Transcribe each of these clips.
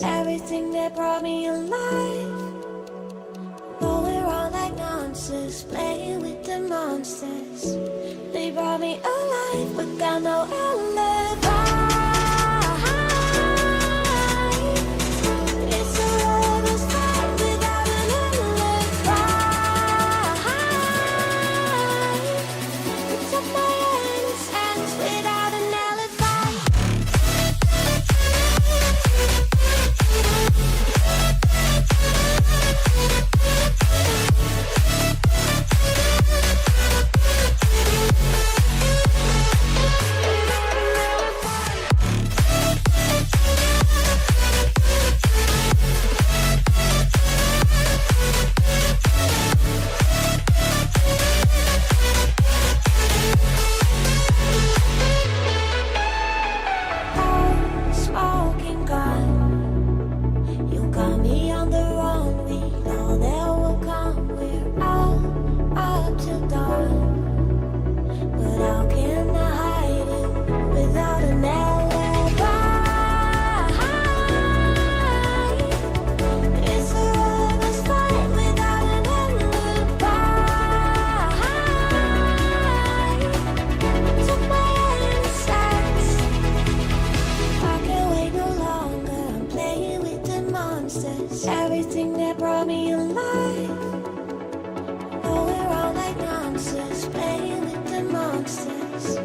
Everything that brought me alive, rolling around like monsters, playing with the monsters. They brought me alive, but got no alibi. It's a lover's fight without an alibi. It's up my innocence without an alibi. Smoking gun, you got me on the run. We know that will come. We're out up till dawn, but how can I hide it without an alibi? It's a lover's fight without an alibi. Took my innocence. I can't wait no longer. I'm playing with the monsters. Everything that brought me alive, rolling around like monsters, playing with the monsters.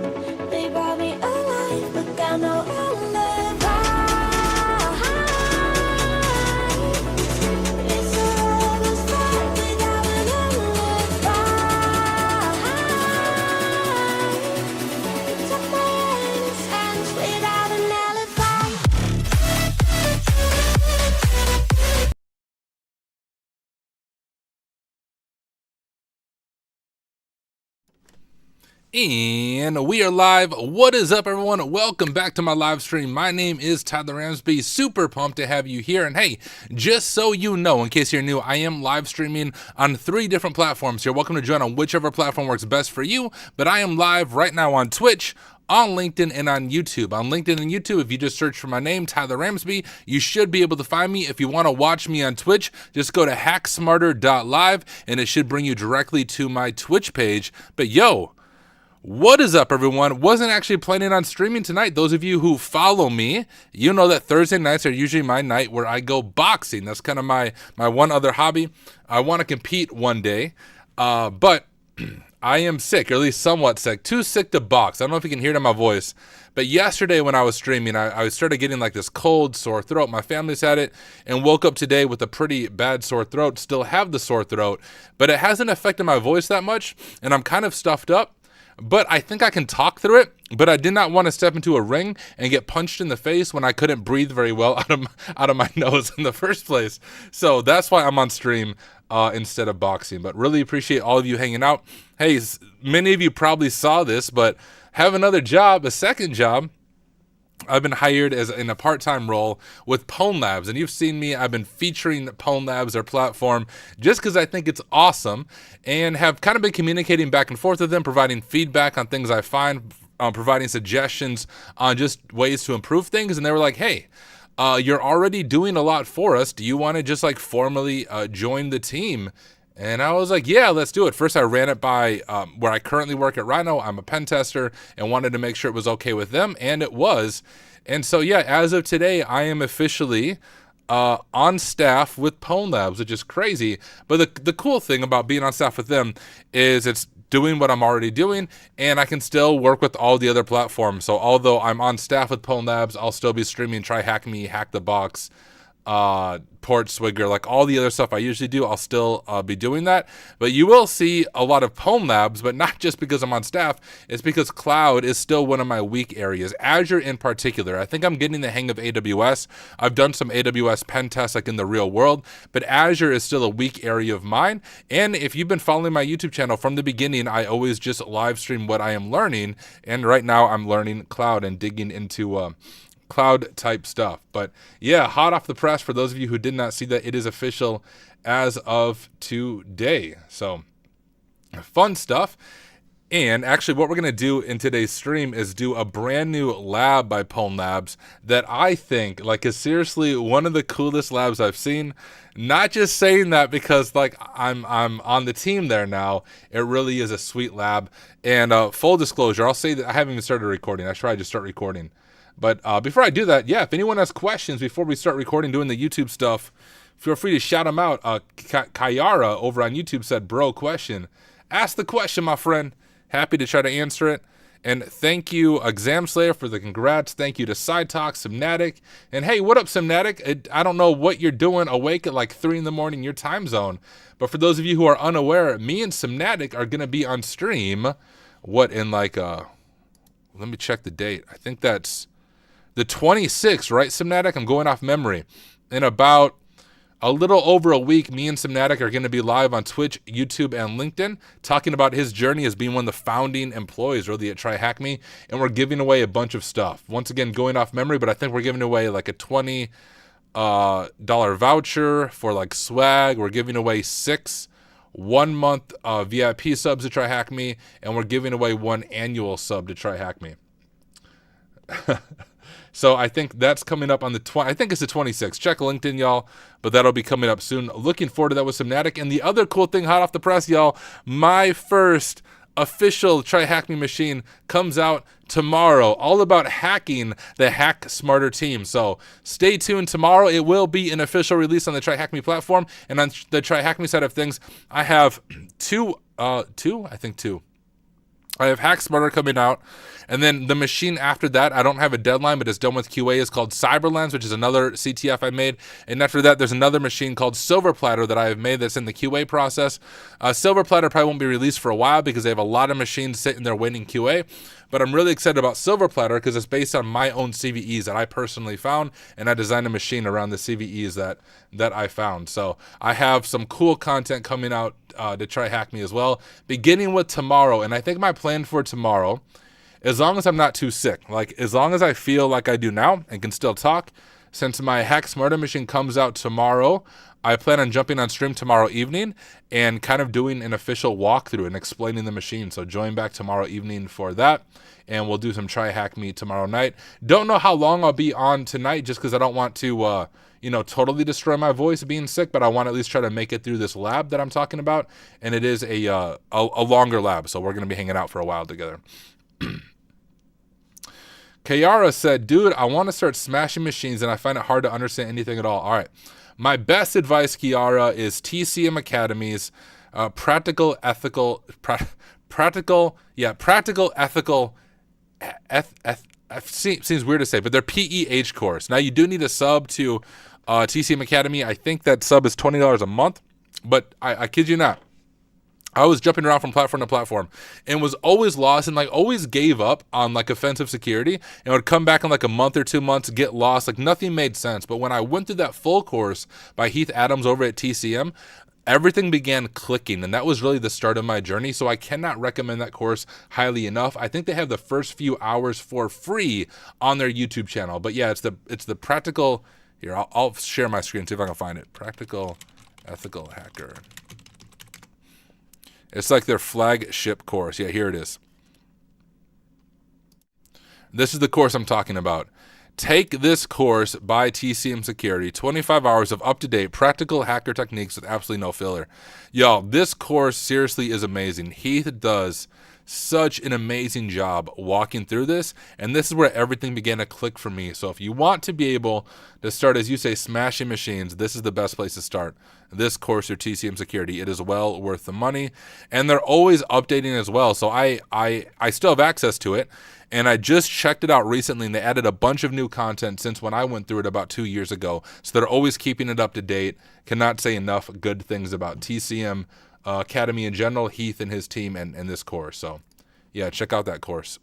They brought me alive, but got no alibi. It's a lover's fight without an alibi. Took my innocence without an alibi. And we are live. What is up, everyone? Welcome back to my live stream. My name is Tyler Ramsby. Super pumped to have you here. And hey, just so you know, in case you're new, I am live streaming on 3 different platforms. You're welcome to join on whichever platform works best for you. But I am live right now on Twitch, on LinkedIn, and on YouTube. On LinkedIn and YouTube, if you just search for my name, Tyler Ramsby, you should be able to find me. If you want to watch me on Twitch, just go to hacksmarter.live and it should bring you directly to my Twitch page. But yo, what is up, everyone? Wasn't actually planning on streaming tonight. Those of you who follow me, you know that Thursday nights are usually my night where I go boxing. That's kind of my one other hobby. I want to compete one day, but I am sick, or at least somewhat sick. Too sick to box. I don't know if you can hear it in my voice, but yesterday when I was streaming, I started getting like this cold, sore throat. My family's had it, and woke up today with a pretty bad sore throat. Still have the sore throat, but it hasn't affected my voice that much, and I'm kind of stuffed up. but I think I can talk through it. But I did not want to step into a ring and get punched in the face when I couldn't breathe very well out of my nose in the first place. So that's why I'm on stream instead of boxing. But really appreciate all of you hanging out. Hey, many of you probably saw this, but have another job, a second job. I've been hired as in a part-time role with Pwn Labs, and you've seen me. I've been featuring Pwn Labs, their platform, just because I think it's awesome, and have kind of been communicating back and forth with them, providing feedback on things I find, providing suggestions on just ways to improve things. And they were like, hey, you're already doing a lot for us. Do you want to just like formally join the team? And I was like, yeah, let's do it. First, I ran it by where I currently work at Rhino. I'm a pen tester and wanted to make sure it was okay with them, and it was. And so, yeah, as of today, I am officially on staff with Pwn Labs, which is crazy. But the cool thing about being on staff with them is it's doing what I'm already doing, and I can still work with all the other platforms. So although I'm on staff with Pwn Labs, I'll still be streaming Try Hack Me, Hack the Box, Port Swigger, like all the other stuff I usually do. I'll still be doing that, but you will see a lot of Pwn Labs, but not just because I'm on staff. It's because cloud is still one of my weak areas, Azure in particular. I think I'm getting the hang of AWS. I've done some AWS pen tests like in the real world, but Azure is still a weak area of mine. And if you've been following my YouTube channel from the beginning, I always just live stream what I am learning, and right now I'm learning cloud and digging into cloud type stuff. But yeah, hot off the press for those of you who did not see that, it is official as of today. So fun stuff. And actually what we're going to do in today's stream is do a brand new lab by Pwn Labs that I think like is seriously one of the coolest labs I've seen. Not just saying that because like I'm on the team there now. It really is a sweet lab. And full disclosure, I'll say that I haven't even started recording. I should probably just start recording. But before I do that, yeah, if anyone has questions before we start recording, doing the YouTube stuff, feel free to shout them out. Kayara over on YouTube said, bro, question. Ask the question, my friend. Happy to try to answer it. And thank you, Exam Slayer, for the congrats. Thank you to Side Talk, Simnatic. And hey, what up, Simnatic? I don't know what you're doing awake at like 3 in the morning, your time zone. But for those of you who are unaware, me and Simnatic are going to be on stream. What, in like, let me check the date. I think that's the 26th, right, Simnatic? I'm going off memory. In about a little over a week, me and Simnatic are going to be live on Twitch, YouTube, and LinkedIn, talking about his journey as being one of the founding employees, really, at Try Hack Me. And we're giving away a bunch of stuff. Once again, going off memory, but I think we're giving away like a $20 voucher for like swag. We're giving away 6 1-month VIP subs to Try Hack Me, and we're giving away 1 annual sub to Try Hack Me. So I think that's coming up on the I think it's the 26th. Check LinkedIn, y'all, but that'll be coming up soon. Looking forward to that with Simnatic. And the other cool thing hot off the press, y'all, my first official Try Hack Me machine comes out tomorrow, all about hacking the Hack Smarter team. So stay tuned tomorrow. It will be an official release on the Try Hack Me platform. And on the Try Hack Me side of things, I have two. I have Hack Smarter coming out, and then the machine after that, I don't have a deadline, but it's done with QA, is called Cyberlens, which is another CTF I made. And after that, there's another machine called Silver Platter that I have made that's in the QA process. Silver Platter probably won't be released for a while because they have a lot of machines sitting there waiting QA. But I'm really excited about Silver Platter because it's based on my own CVEs that I personally found, and I designed a machine around the CVEs that I found. So I have some cool content coming out to Try Hack Me as well, beginning with tomorrow. And I think my plan for tomorrow, as long as I'm not too sick, like as long as I feel like I do now and can still talk, since my Hack Smarter machine comes out tomorrow, I plan on jumping on stream tomorrow evening and kind of doing an official walkthrough and explaining the machine. So join back tomorrow evening for that, and we'll do some Try Hack Me tomorrow night. Don't know how long I'll be on tonight just because I don't want to, totally destroy my voice being sick, but I want to at least try to make it through this lab that I'm talking about. And it is a longer lab, so we're going to be hanging out for a while together. Kayara said, dude, I want to start smashing machines and I find it hard to understand anything at all. All right. My best advice, Kiara, is TCM Academy's practical, ethical, seems weird to say, but their PEH course. Now, you do need a sub to TCM Academy. I think that sub is $20 a month, but I kid you not. I was jumping around from platform to platform and was always lost and like always gave up on like offensive security and would come back in like a month or 2 months, get lost. Like nothing made sense. But when I went through that full course by Heath Adams over at TCM, everything began clicking, and that was really the start of my journey. So I cannot recommend that course highly enough. I think they have the first few hours for free on their YouTube channel. But yeah, it's the practical. Here, I'll share my screen, see if I can find it. Practical Ethical Hacker. It's like their flagship course. Yeah, here it is. This is the course I'm talking about. Take this course by TCM Security. 25 hours of up-to-date practical hacker techniques with absolutely no filler. Y'all, this course seriously is amazing. Heath does such an amazing job walking through this, and this is where everything began to click for me. So if you want to be able to start, as you say, smashing machines, this is the best place to start. This course through TCM Security. It is well worth the money, and they're always updating as well. So I still have access to it, and I just checked it out recently, and they added a bunch of new content since when I went through it about 2 years ago. So they're always keeping it up to date. Cannot say enough good things about TCM Academy in general, Heath and his team, and this course. So yeah, check out that course.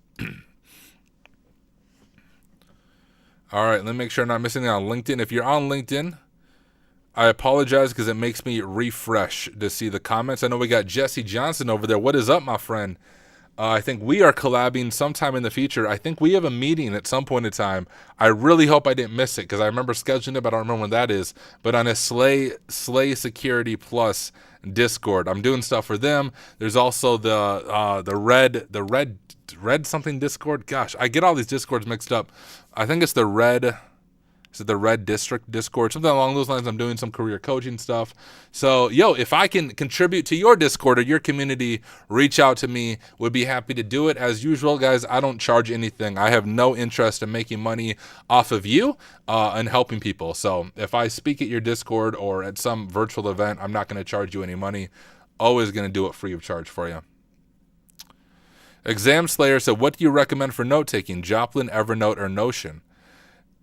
All right, let me make sure I'm not missing it on LinkedIn. If you're on LinkedIn, I apologize because it makes me refresh to see the comments. I know we got Jesse Johnson over there. What is up, my friend? I think we are collabing sometime in the future. I think we have a meeting at some point in time. I really hope I didn't miss it because I remember scheduling it, but I don't remember when that is. But on a Slay Security Plus Discord, I'm doing stuff for them. There's also the red something Discord. Gosh, I get all these Discords mixed up. I think it's the red. Is it the Red District Discord? Something along those lines. I'm doing some career coaching stuff. So, yo, if I can contribute to your Discord or your community, reach out to me. Would be happy to do it. As usual, guys, I don't charge anything. I have no interest in making money off of you and helping people. So if I speak at your Discord or at some virtual event, I'm not going to charge you any money. Always going to do it free of charge for you. Exam Slayer said, what do you recommend for note-taking? Joplin, Evernote, or Notion?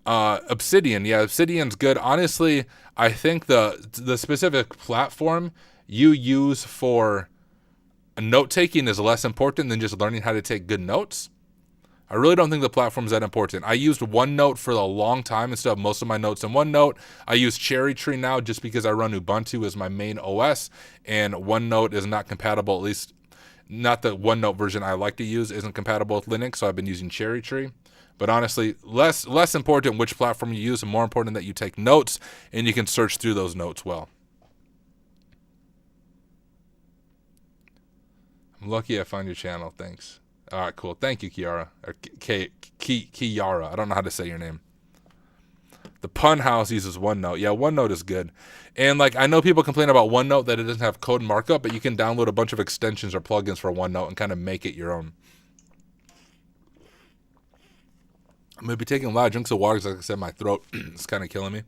Obsidian. Yeah, Obsidian's good. Honestly, I think the specific platform you use for note-taking is less important than just learning how to take good notes. I really don't think the platform's that important. I used OneNote for a long time instead of most of my notes in OneNote. I use Cherry Tree now just because I run Ubuntu as my main OS, and OneNote is not compatible, at least not the OneNote version I like to use isn't compatible with Linux, so I've been using Cherry Tree. But honestly, less important which platform you use and more important that you take notes and you can search through those notes well. I'm lucky I found your channel. Thanks. All right, cool. Thank you, Kiara. Or Kiara. I don't know how to say your name. The Pun House uses OneNote. Yeah, OneNote is good. And like I know people complain about OneNote that it doesn't have code markup, but you can download a bunch of extensions or plugins for OneNote and kind of make it your own. I'm going to be taking a lot of drinks of water because, like I said, my throat is kind of killing me.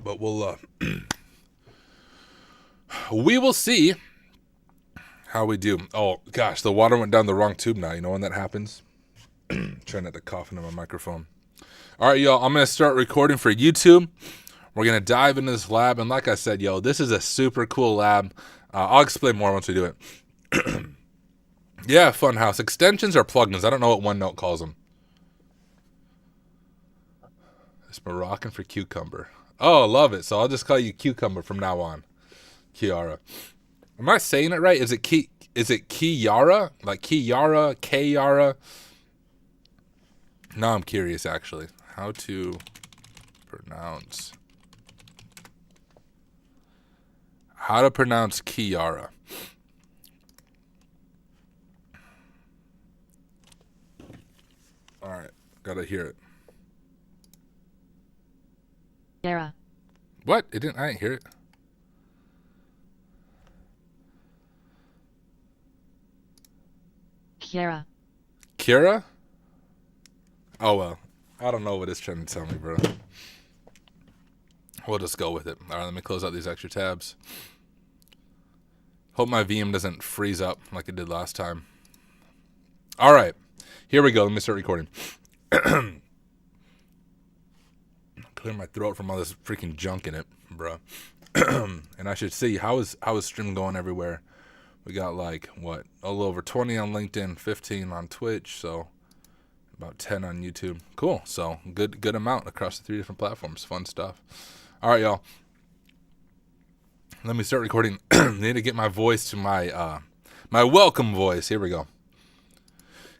But we will see how we do. Oh, gosh, the water went down the wrong tube now. You know when that happens? Trying not to cough into my microphone. All right, y'all, I'm going to start recording for YouTube. We're going to dive into this lab. And like I said, yo, this is a super cool lab. I'll explain more once we do it. Yeah, Funhouse. Extensions or plugins? I don't know what OneNote calls them. It's Moroccan for cucumber. Oh, love it. So I'll just call you Cucumber from now on. Kiara. Am I saying it right? Is it Kiara? Like Kiara? Kyara? Now I'm curious, actually. How to pronounce Kiara. All right, gotta hear it. Kiara. What? It didn't. I didn't hear it. Kiara. Kira? Oh well, I don't know what it's trying to tell me, bro. We'll just go with it. All right, let me close out these extra tabs. Hope my VM doesn't freeze up like it did last time. All right. Here we go. Let me start recording. Clear my throat from all this freaking junk in it, bro. And I should see how is stream going everywhere. We got like what, a little over 20 on LinkedIn, 15 on Twitch, so about 10 on YouTube. Cool. So good amount across the 3 different platforms. Fun stuff. All right, y'all. Let me start recording. Need to get my voice to my my welcome voice. Here we go.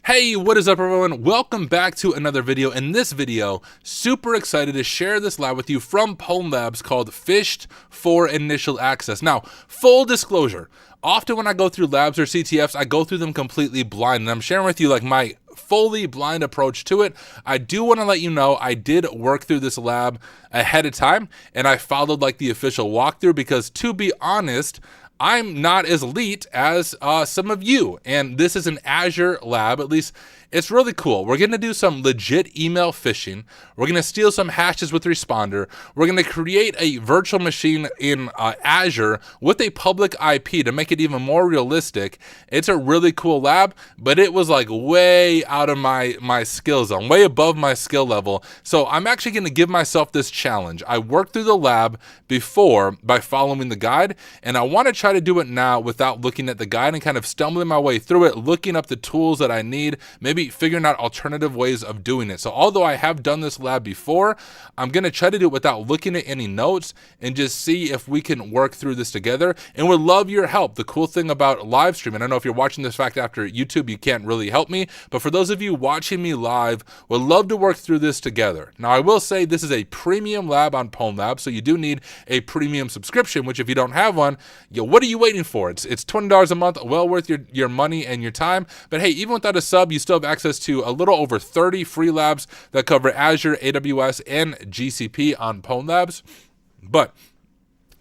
Hey, what is up, everyone? Welcome back to another video. In this video, super excited to share this lab with you from Pwn Labs called Fished for Initial Access. Now, full disclosure, often when I go through labs or CTFs, I go through them completely blind, and I'm sharing with you like my fully blind approach to it. I do want to let you know I did work through this lab ahead of time, and I followed like the official walkthrough because, to be honest, I'm not as elite as some of you, and this is an Azure lab. At least it's really cool. We're going to do some legit email phishing. We're going to steal some hashes with Responder. We're going to create a virtual machine in Azure with a public IP to make it even more realistic. It's a really cool lab, but it was like way out of my skill zone, way above my skill level. So I'm actually going to give myself this challenge. I worked through the lab before by following the guide, and I want to try to do it now without looking at the guide and kind of stumbling my way through it, looking up the tools that I need, maybe figuring out alternative ways of doing it. So although I have done this lab before, I'm going to try to do it without looking at any notes and just see if we can work through this together, and would love your help. The cool thing about live streaming, I know if you're watching this fact after YouTube, you can't really help me, but for those of you watching me live, would love to work through this together. Now, I will say this is a premium lab on Pwn Labs, so you do need a premium subscription, which if you don't have one, what are you waiting for? It's $20 a month, well worth your money and your time. But hey, even without a sub, you still have access to a little over 30 free labs that cover Azure, AWS, and GCP on Pwn Labs. But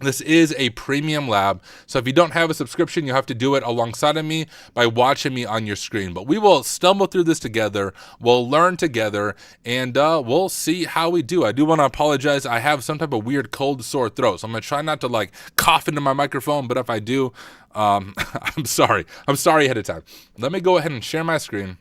this is a premium lab, so if you don't have a subscription, you have to do it alongside of me by watching me on your screen. But we will stumble through this together, we'll learn together, and we'll see how we do. I do want to apologize. I have some type of weird cold sore throat, so I'm going to try not to like cough into my microphone, but if I do, I'm sorry. I'm sorry ahead of time. Let me go ahead and share my screen.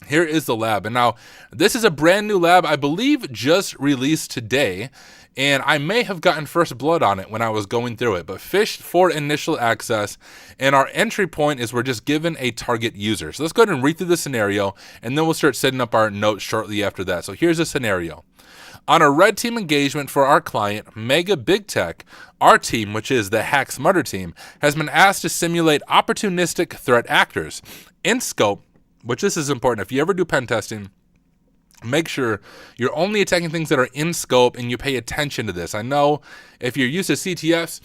Here is the lab, and now this is a brand new lab, I believe just released today, and I may have gotten first blood on it when I was going through it, but Fished for Initial Access, and our entry point is we're just given a target user. So let's go ahead and read through the scenario, and then we'll start setting up our notes shortly after that. So here's the scenario. On a red team engagement for our client, Mega Big Tech, our team, which is the Hack Smarter team, has been asked to simulate opportunistic threat actors. In scope, which this is important, if you ever do pen testing, make sure you're only attacking things that are in scope and you pay attention to this. I know if you're used to CTFs,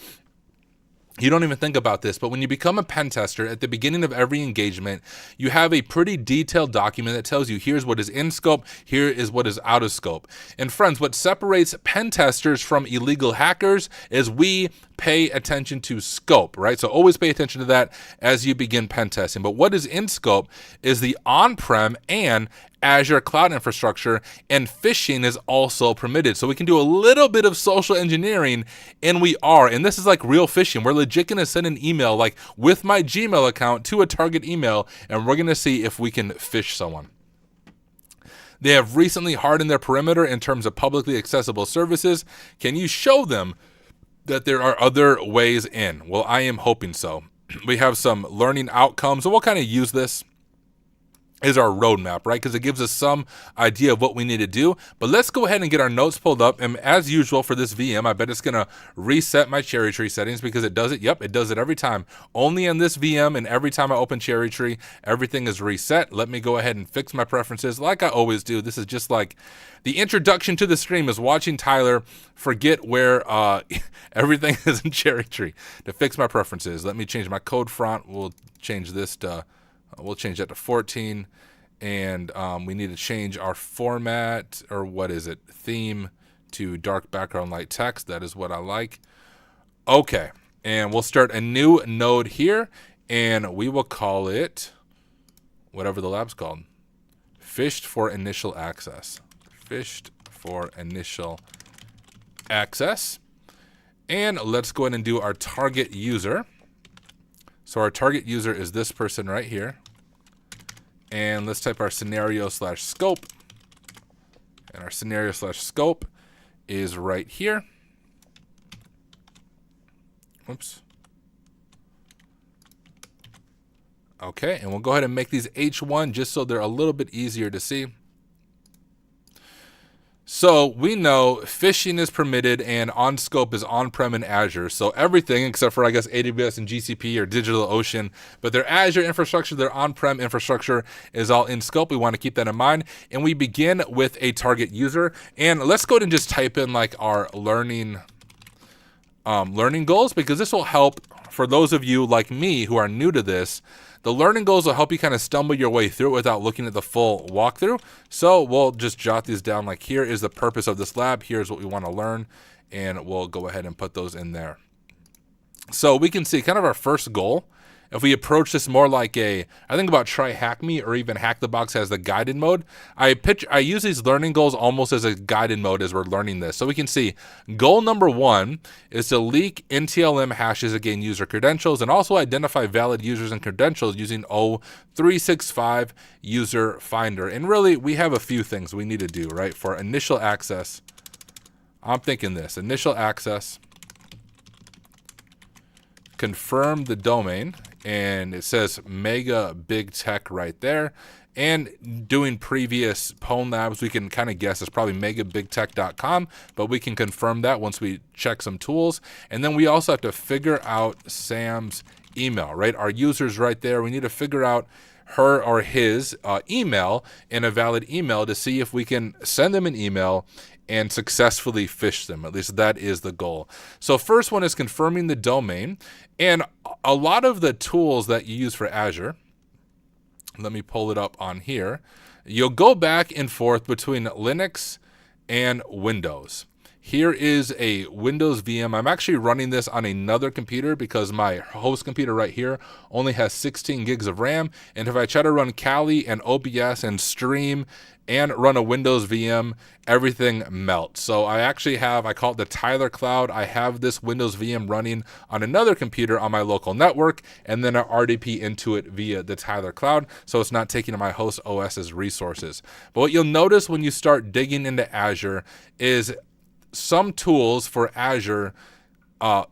you don't even think about this, but when you become a pen tester, at the beginning of every engagement, you have a pretty detailed document that tells you here's what is in scope, here is what is out of scope. And friends, what separates pen testers from illegal hackers is we pay attention to scope, right? So always pay attention to that as you begin pen testing. But what is in scope is the on-prem and Azure cloud infrastructure, and phishing is also permitted. So we can do a little bit of social engineering, and we are. And this is like real phishing. We're legit going to send an email like with my Gmail account to a target email, and we're going to see if we can phish someone. They have recently hardened their perimeter in terms of publicly accessible services. Can you show them that there are other ways in? Well, I am hoping so. We have some learning outcomes, and we'll kind of use this is our roadmap, right? Because it gives us some idea of what we need to do. But let's go ahead and get our notes pulled up. And as usual for this VM, I bet it's going to reset my cherry tree settings because it does it. Yep, it does it every time. Only in this VM, and every time I open cherry tree, everything is reset. Let me go ahead and fix my preferences like I always do. This is just like the introduction to the stream is watching Tyler forget where everything is in cherry tree to fix my preferences. Let me change my code font. We'll change this to we'll change that to 14, and we need to change our format, or what is it, theme, to dark background light text. That is what I like. Okay, and we'll start a new node here, and we will call it whatever the lab's called. Fished for Initial Access. Fished for Initial Access. And let's go ahead and do our target user. So our target user is this person right here. And let's type our scenario/scope. And our scenario/scope is right here. Oops. Okay, and we'll go ahead and make these H1 just so they're a little bit easier to see. So we know phishing is permitted and on scope is on-prem in Azure. So everything except for, I guess, AWS and GCP or DigitalOcean, but their Azure infrastructure, their on-prem infrastructure is all in scope. We want to keep that in mind. And we begin with a target user. And let's go ahead and just type in like our learning goals, because this will help for those of you like me who are new to this. The learning goals will help you kind of stumble your way through it without looking at the full walkthrough. So we'll just jot these down, like here is the purpose of this lab. Here's what we want to learn. And we'll go ahead and put those in there. So we can see kind of our first goal. If we approach this more like I think about Try Hack Me or even Hack the Box as the guided mode. I use these learning goals almost as a guided mode as we're learning this. So we can see goal number 1 is to leak NTLM hashes against user credentials and also identify valid users and credentials using O365 User Finder. And really, we have a few things we need to do, right? For initial access, I'm thinking this, initial access, confirm the domain, and it says mega big tech right there. And doing previous Pwn labs, we can kind of guess it's probably megabigtech.com, but we can confirm that once we check some tools. And then we also have to figure out Sam's email, right? Our user's right there. We need to figure out her or his email and a valid email to see if we can send them an email and successfully phish them. At least that is the goal. So first one is confirming the domain. And a lot of the tools that you use for Azure, let me pull it up on here. You'll go back and forth between Linux and Windows. Here is a Windows VM. I'm actually running this on another computer because my host computer right here only has 16 gigs of RAM. And if I try to run Kali and OBS and stream and run a Windows VM, everything melts. So I actually have, I call it the Tyler Cloud. I have this Windows VM running on another computer on my local network, and then I RDP into it via the Tyler Cloud, so it's not taking my host OS's resources. But what you'll notice when you start digging into Azure is some tools for Azure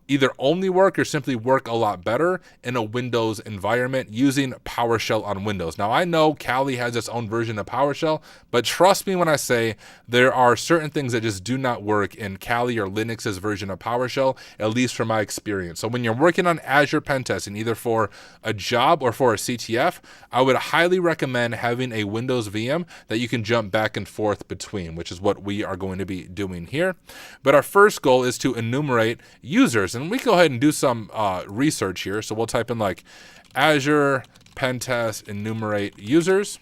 either only work or simply work a lot better in a Windows environment using PowerShell on Windows. Now, I know Kali has its own version of PowerShell, but trust me when I say there are certain things that just do not work in Kali or Linux's version of PowerShell, at least from my experience. So when you're working on Azure pen testing, either for a job or for a CTF, I would highly recommend having a Windows VM that you can jump back and forth between, which is what we are going to be doing here. But our first goal is to enumerate users, and we go ahead and do some research here. So we'll type in like Azure Pentest enumerate users,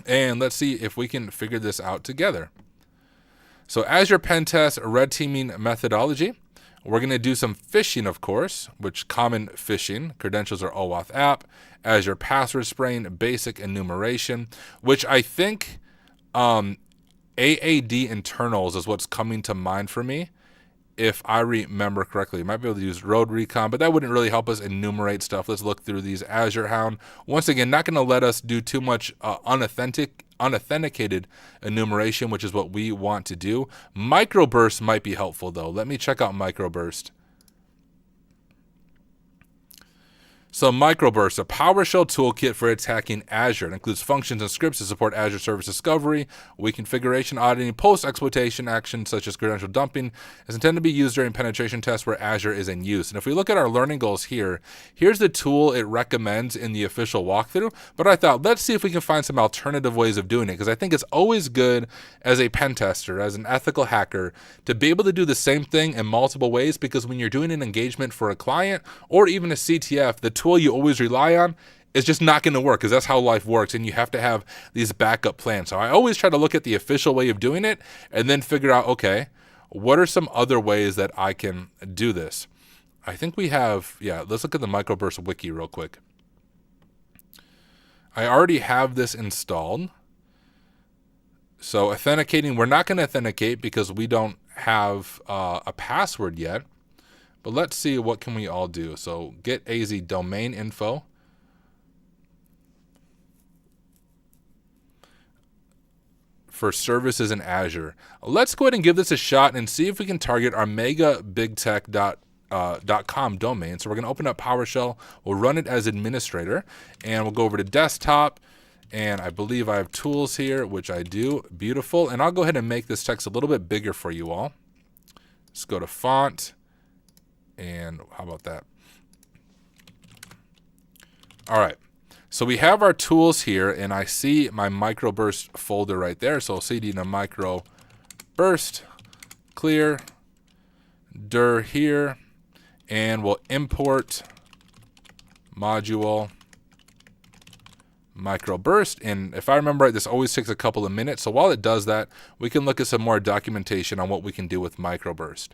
and let's see if we can figure this out together. So Azure Pentest red teaming methodology. We're going to do some phishing, of course, which common phishing credentials are OAuth app, Azure password spraying, basic enumeration, which I think AAD internals is what's coming to mind for me. If I remember correctly, you might be able to use road recon, but that wouldn't really help us enumerate stuff. Let's look through these. Azure Hound, once again, not going to let us do too much unauthenticated enumeration, which is what we want to do. Microburst might be helpful, though. Let me check out Microburst. So Microburst, a PowerShell toolkit for attacking Azure. It includes functions and scripts to support Azure Service Discovery, weak configuration auditing, post-exploitation actions such as credential dumping. It's intended to be used during penetration tests where Azure is in use. And if we look at our learning goals here, here's the tool it recommends in the official walkthrough. But I thought, let's see if we can find some alternative ways of doing it, because I think it's always good as a pen tester, as an ethical hacker, to be able to do the same thing in multiple ways, because when you're doing an engagement for a client or even a CTF, the tool you always rely on is just not going to work, because that's how life works, and you have to have these backup plans. So I always try to look at the official way of doing it and then figure out, okay, what are some other ways that I can do this? I think we have, let's look at the Microburst wiki real quick. I already have this installed. So authenticating, we're not going to authenticate because we don't have a password yet. But let's see, what can we all do? So get AZ domain info. for services in Azure. Let's go ahead and give this a shot and see if we can target our megabigtech.com domain. So we're going to open up PowerShell. We'll run it as administrator, and we'll go over to desktop. And I believe I have tools here, which I do. Beautiful. And I'll go ahead and make this text a little bit bigger for you all. Let's go to font. And how about that? All right. So we have our tools here, and I see my microburst folder right there. So I'll cd to microburst, clear, dir here, and we'll import module microburst. And if I remember right, this always takes a couple of minutes. So while it does that, we can look at some more documentation on what we can do with microburst.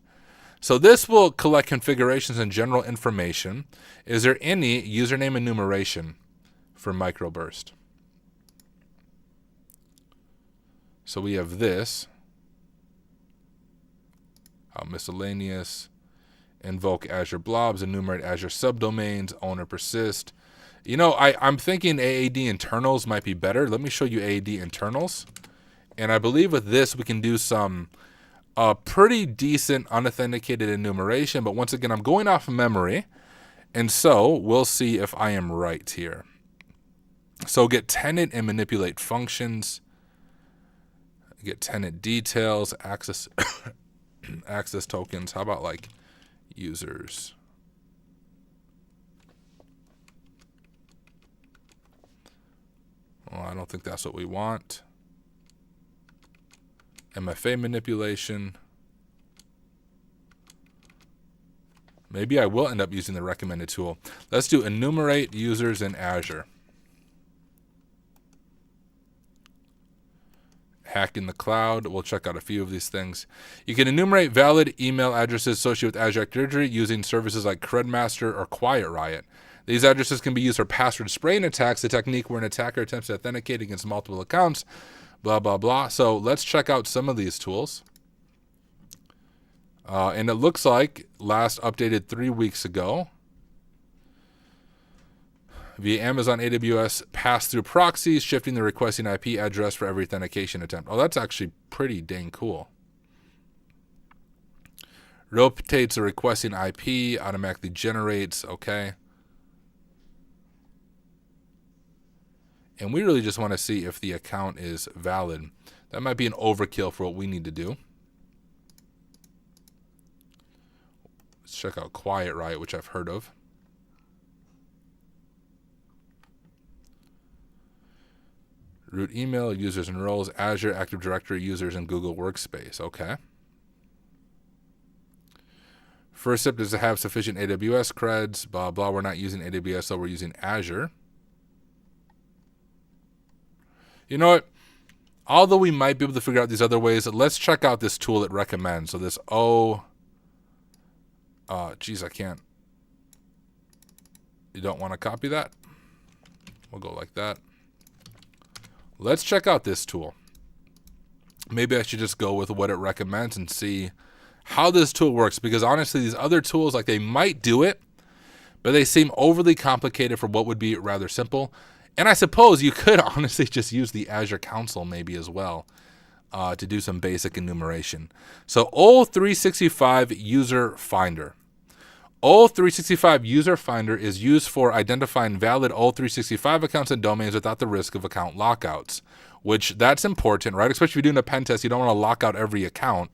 So this will collect configurations and general information. Is there any username enumeration for microburst? So we have this. Miscellaneous. Invoke Azure blobs, enumerate Azure subdomains, owner persist. You know, I'm thinking AAD internals might be better. Let me show you AAD internals. And I believe with this, we can do some pretty decent unauthenticated enumeration. But once again, I'm going off of memory. And so we'll see if I am right here. So get tenant and manipulate functions. Get tenant details, access, access tokens. How about like users? Well, I don't think that's what we want. MFA manipulation. Maybe I will end up using the recommended tool. Let's do enumerate users in Azure. Hack in the cloud. We'll check out a few of these things. You can enumerate valid email addresses associated with Azure Active Directory using services like CredMaster or Quiet Riot. These addresses can be used for password spraying attacks, a technique where an attacker attempts to authenticate against multiple accounts, blah, blah, blah. So let's check out some of these tools. And it looks like last updated 3 weeks ago via Amazon AWS pass-through proxies, shifting the requesting IP address for every authentication attempt. Oh, that's actually pretty dang cool. Rotates the requesting IP, automatically generates, okay. And we really just want to see if the account is valid. That might be an overkill for what we need to do. Let's check out Quiet Riot, which I've heard of. Root email, users and roles, Azure Active Directory users, and Google Workspace. Okay. First step is to have sufficient AWS creds, blah, blah. We're not using AWS, so we're using Azure. You know what? Although we might be able to figure out these other ways, let's check out this tool it recommends. So this geez, I can't. You don't want to copy that? We'll go like that. Let's check out this tool. Maybe I should just go with what it recommends and see how this tool works, because honestly, these other tools, like, they might do it, but they seem overly complicated for what would be rather simple. And I suppose you could honestly just use the Azure Council maybe as well to do some basic enumeration. So O365 User Finder. O365 User Finder is used for identifying valid O365 accounts and domains without the risk of account lockouts, which that's important, right? Especially if you're doing a pen test, you don't want to lock out every account.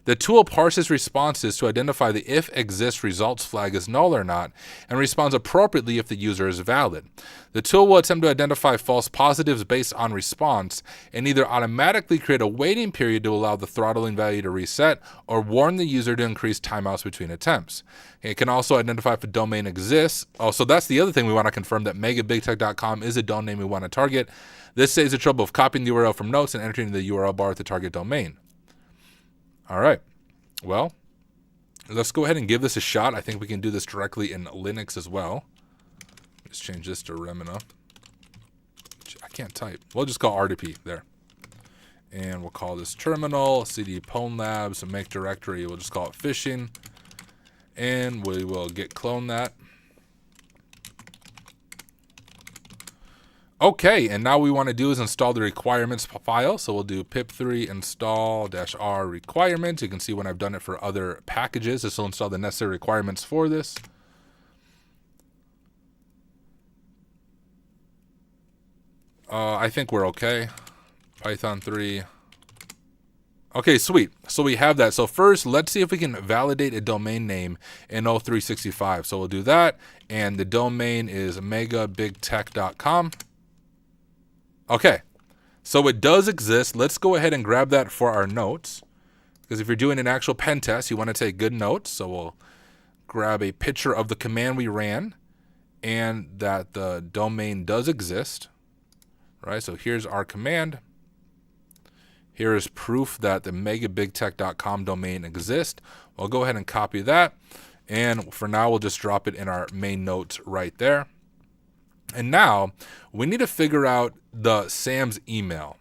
The tool parses responses to identify the if exists results flag is null or not, and responds appropriately if the user is valid. The tool will attempt to identify false positives based on response and either automatically create a waiting period to allow the throttling value to reset or warn the user to increase timeouts between attempts. It can also identify if a domain exists. Oh, so that's the other thing we want to confirm, that megabigtech.com is a domain we want to target. This saves the trouble of copying the URL from notes and entering the URL bar at the target domain. All right, well, let's go ahead and give this a shot. I think we can do this directly in Linux as well. Let's change this to Remina. I can't type. We'll just call RDP there. And we'll call this terminal, cd pwn labs, and make directory. We'll just call it phishing. And we will git clone that. Okay, and now we want to do is install the requirements file. So we'll do pip3 install-r requirements. You can see when I've done it for other packages, this will install the necessary requirements for this. I think we're okay. Python 3. Okay, sweet. So we have that. So first, let's see if we can validate a domain name in O365. So we'll do that. And the domain is megabigtech.com. Okay, so it does exist. Let's go ahead and grab that for our notes. Because if you're doing an actual pen test, you want to take good notes. So we'll grab a picture of the command we ran and that the domain does exist. Right, so here's our command. Here is proof that the megabigtech.com domain exists. We'll go ahead and copy that. And for now, we'll just drop it in our main notes right there. And now we need to figure out the Sam's email,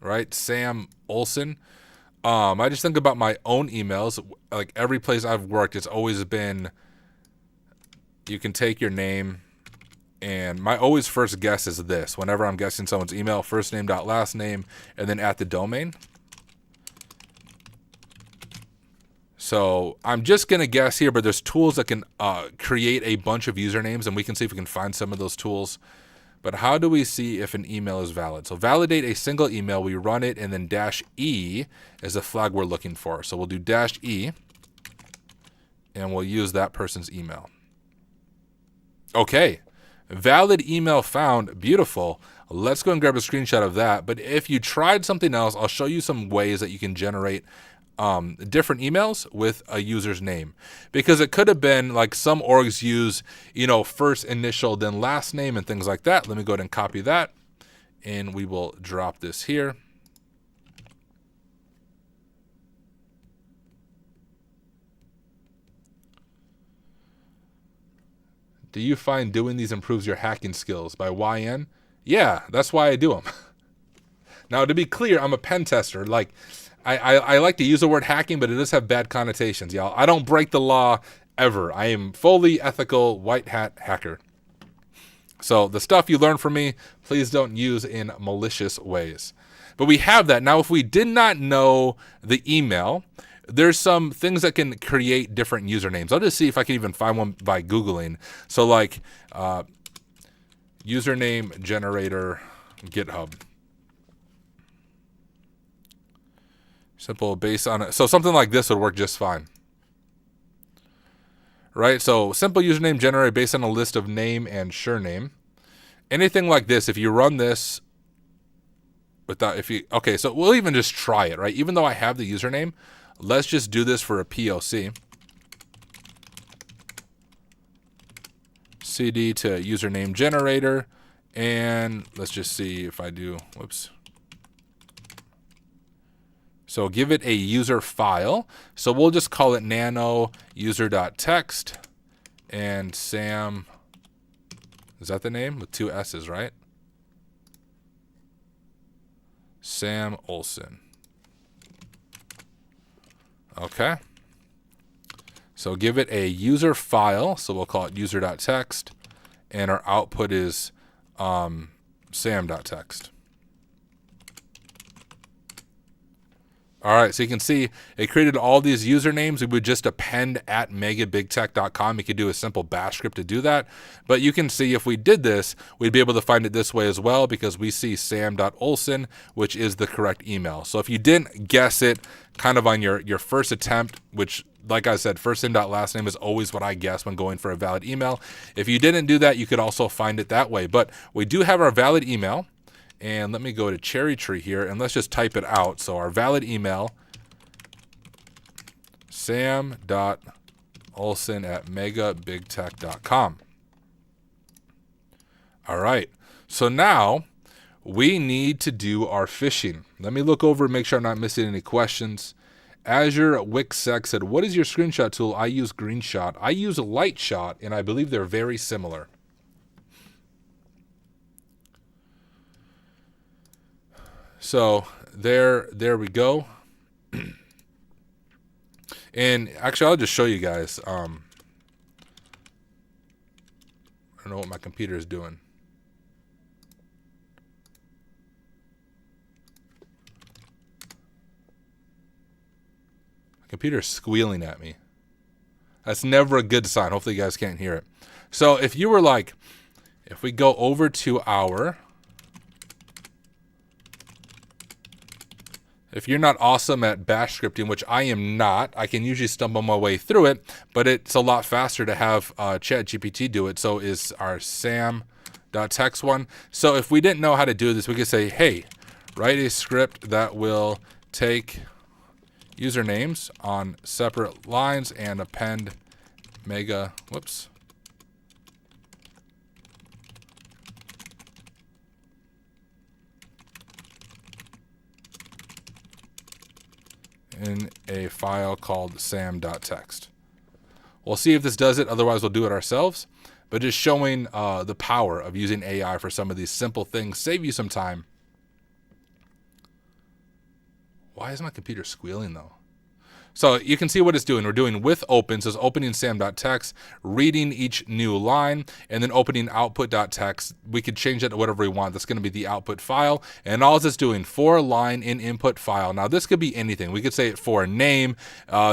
right? Sam Olsen. I just think about my own emails. Like every place I've worked, it's always been, you can take your name, and my always first guess is this. Whenever I'm guessing someone's email, first name dot last name, and then at the domain. So I'm just going to guess here, but there's tools that can create a bunch of usernames, and we can see if we can find some of those tools. But how do we see if an email is valid? So validate a single email, we run it, and then -e is the flag we're looking for. So we'll do -e, and we'll use that person's email. Okay, valid email found, beautiful. Let's go and grab a screenshot of that. But if you tried something else, I'll show you some ways that you can generate different emails with a user's name, because it could have been like some orgs use, first initial, then last name and things like that. Let me go ahead and copy that, and we will drop this here. Do you find doing these improves your hacking skills? By YN? Yeah, that's why I do them. Now, to be clear, I'm a pen tester. Like, I like to use the word hacking, but it does have bad connotations, y'all. I don't break the law ever. I am fully ethical white hat hacker. So the stuff you learn from me, please don't use in malicious ways. But we have that. Now, if we did not know the email, there's some things that can create different usernames. I'll just see if I can even find one by Googling. So like username generator GitHub. Simple based on it. So something like this would work just fine. Right? So simple username generated based on a list of name and surname. Anything like this, if you run this without, okay, so we'll even just try it, right? Even though I have the username, let's just do this for a POC. CD to username generator. And let's just see if I do, whoops. So give it a user file. So we'll just call it nano user.txt and Sam, is that the name? With 2 S's, right? Sam Olsen. Okay. So give it a user file. So we'll call it user.txt. And our output is sam.txt. All right, so you can see it created all these usernames. We would just append at megabigtech.com. You could do a simple bash script to do that. But you can see if we did this, we'd be able to find it this way as well, because we see sam.olsen, which is the correct email. So if you didn't guess it kind of on your first attempt, which, like I said, first name dot last name is always what I guess when going for a valid email. If you didn't do that, you could also find it that way. But we do have our valid email. And let me go to Cherry Tree here, and let's just type it out. So our valid email, sam.olsen@megabigtech.com. All right. So now we need to do our phishing. Let me look over and make sure I'm not missing any questions. Azure Wixsec said, what is your screenshot tool? I use Greenshot. I use Lightshot, and I believe they're very similar. So there we go. And actually, I'll just show you guys. I don't know what my computer is doing. Computer's squealing at me. That's never a good sign. Hopefully you guys can't hear it. So if you were like, if we go over to our, if you're not awesome at bash scripting, which I am not, I can usually stumble my way through it, but it's a lot faster to have ChatGPT do it. So is our sam.txt one. So if we didn't know how to do this, we could say, hey, write a script that will take usernames on separate lines and append mega, whoops. In a file called sam.txt. We'll see if this does it, otherwise we'll do it ourselves, but just showing the power of using AI for some of these simple things, save you some time. Why is my computer squealing though? So you can see what it's doing. We're doing with open, so it's opening sam.txt, reading each new line, and then opening output.txt. We could change that to whatever we want. That's going to be the output file. And all it's doing, for line in input file. Now this could be anything. We could say it for name.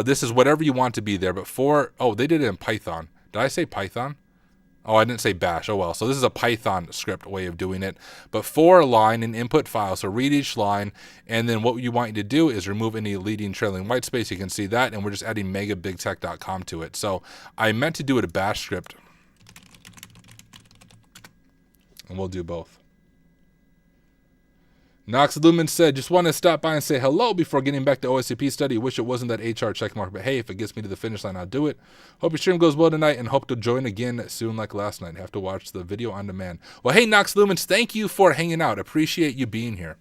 This is whatever you want to be there. But for, oh, they did it in Python. Did I say Python? Oh, I didn't say bash. Oh, well. So this is a Python script way of doing it. But for line in input file, so read each line. And then what you want you to do is remove any leading trailing white space. You can see that. And we're just adding megabigtech.com to it. So I meant to do it a bash script. And we'll do both. Nox Lumen said, just want to stop by and say hello before getting back to OSCP study. Wish it wasn't that HR checkmark, but hey, if it gets me to the finish line, I'll do it. Hope your stream goes well tonight and hope to join again soon like last night. Have to watch the video on demand. Well, hey, Nox Lumens, thank you for hanging out. Appreciate you being here.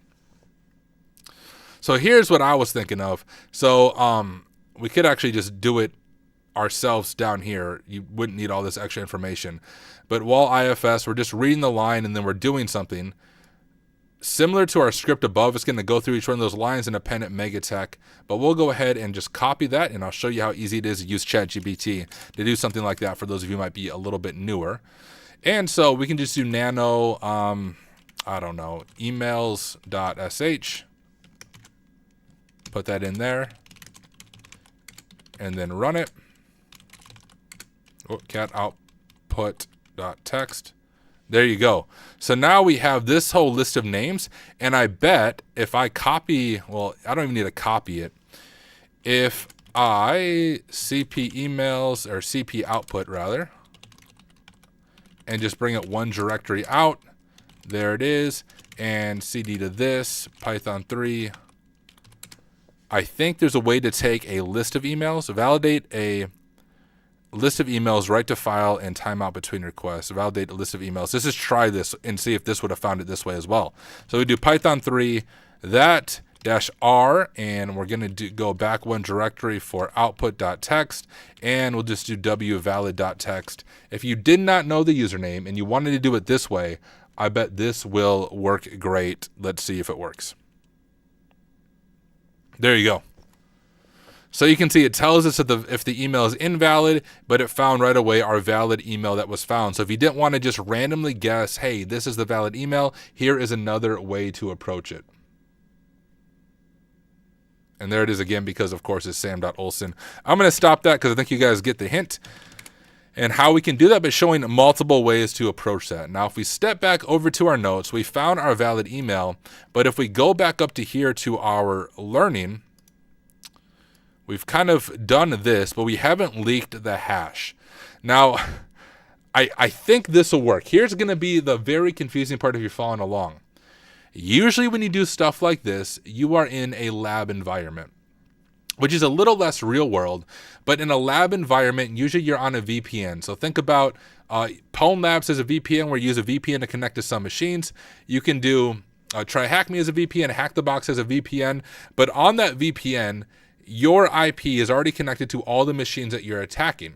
So here's what I was thinking of. So we could actually just do it ourselves down here. You wouldn't need all this extra information. But while IFS, we're just reading the line and then we're doing something. Similar to our script above, it's going to go through each one of those lines and append it megatech. But we'll go ahead and just copy that, and I'll show you how easy it is to use ChatGPT to do something like that for those of you who might be a little bit newer. And so we can just do nano, I don't know, emails.sh. Put that in there. And then run it. Oh, cat output.txt. There you go. So now we have this whole list of names, and I bet if I copy, well, I don't even need to copy it. If I cp emails, or cp output rather, and just bring it one directory out, there it is, and cd to this, Python 3. I think there's a way to take a list of emails, validate a list of emails, write to file, and timeout between requests. Validate a list of emails. Let's just try this and see if this would have found it this way as well. So we do Python 3, that -r, and we're going to go back one directory for output.txt, and we'll just do wvalid.txt. If you did not know the username and you wanted to do it this way, I bet this will work great. Let's see if it works. There you go. So you can see it tells us that if the email is invalid, but it found right away our valid email that was found. So if you didn't want to just randomly guess, hey, this is the valid email, here is another way to approach it. And there it is again, because of course it's sam.olson. I'm going to stop that because I think you guys get the hint. And how we can do that by showing multiple ways to approach that. Now, if we step back over to our notes, we found our valid email. But if we go back up to here to our learning, we've kind of done this, but we haven't leaked the hash. Now, I think this will work. Here's going to be the very confusing part if you're following along. Usually when you do stuff like this, you are in a lab environment, which is a little less real world. But in a lab environment, usually you're on a VPN. So think about Pwn Labs as a VPN, where you use a VPN to connect to some machines. You can do try Hack Me as a VPN, Hack the Box as a VPN. But on that VPN, your IP is already connected to all the machines that you're attacking,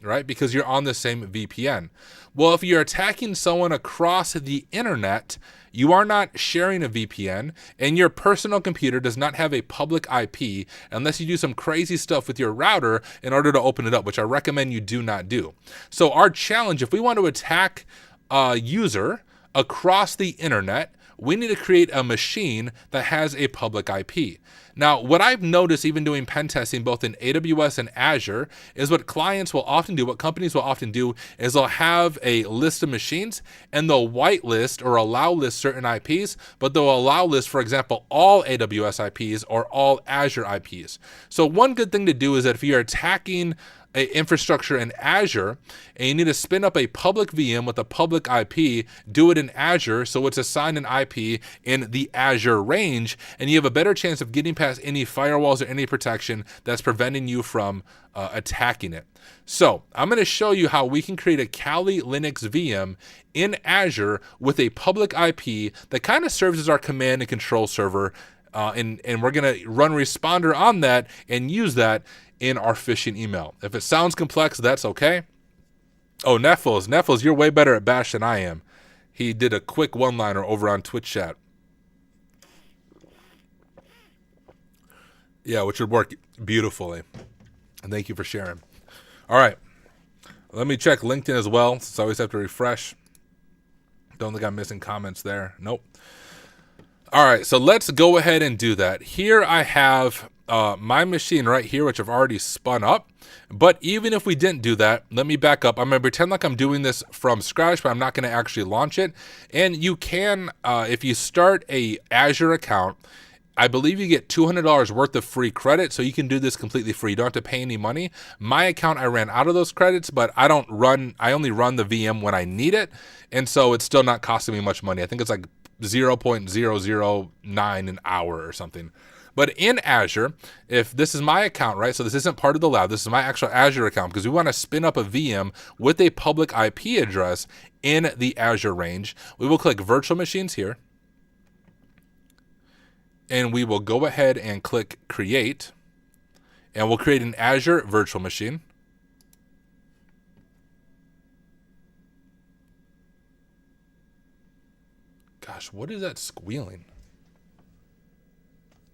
right? Because you're on the same VPN. Well, if you're attacking someone across the internet, you are not sharing a VPN, and your personal computer does not have a public IP unless you do some crazy stuff with your router in order to open it up, which I recommend you do not do. So our challenge, if we want to attack a user across the internet, we need to create a machine that has a public IP. Now, what I've noticed even doing pen testing both in AWS and Azure is what clients will often do, what companies will often do is they'll have a list of machines and they'll whitelist or allow list certain IPs, but they'll allow list, for example, all AWS IPs or all Azure IPs. So one good thing to do is that if you're attacking infrastructure in Azure and you need to spin up a public VM with a public IP, do it in Azure so it's assigned an IP in the Azure range, and you have a better chance of getting past any firewalls or any protection that's preventing you from attacking it. So I'm going to show you how we can create a Kali Linux VM in Azure with a public IP that kind of serves as our command and control server, and we're going to run responder on that and use that in our phishing email. If it sounds complex, that's okay. Oh, Neffles, you're way better at Bash than I am. He did a quick one-liner over on Twitch chat. Yeah, which would work beautifully. And thank you for sharing. All right. Let me check LinkedIn as well, since I always have to refresh. Don't think I'm missing comments there. Nope. All right, so let's go ahead and do that. Here I have my machine right here, which I've already spun up. But even if we didn't do that, let me back up. I'm going to pretend like I'm doing this from scratch, but I'm not going to actually launch it. And you can, if you start a Azure account, I believe you get $200 worth of free credit, so you can do this completely free. You don't have to pay any money. My account, I ran out of those credits, but I only run the VM when I need it, and so it's still not costing me much money. I think it's like 0.009 an hour or something. But in Azure, if this is my account, right? So this isn't part of the lab. This is my actual Azure account because we want to spin up a VM with a public IP address in the Azure range. We will click virtual machines here. And we will go ahead and click create. And we'll create an Azure virtual machine. Gosh, what is that squealing?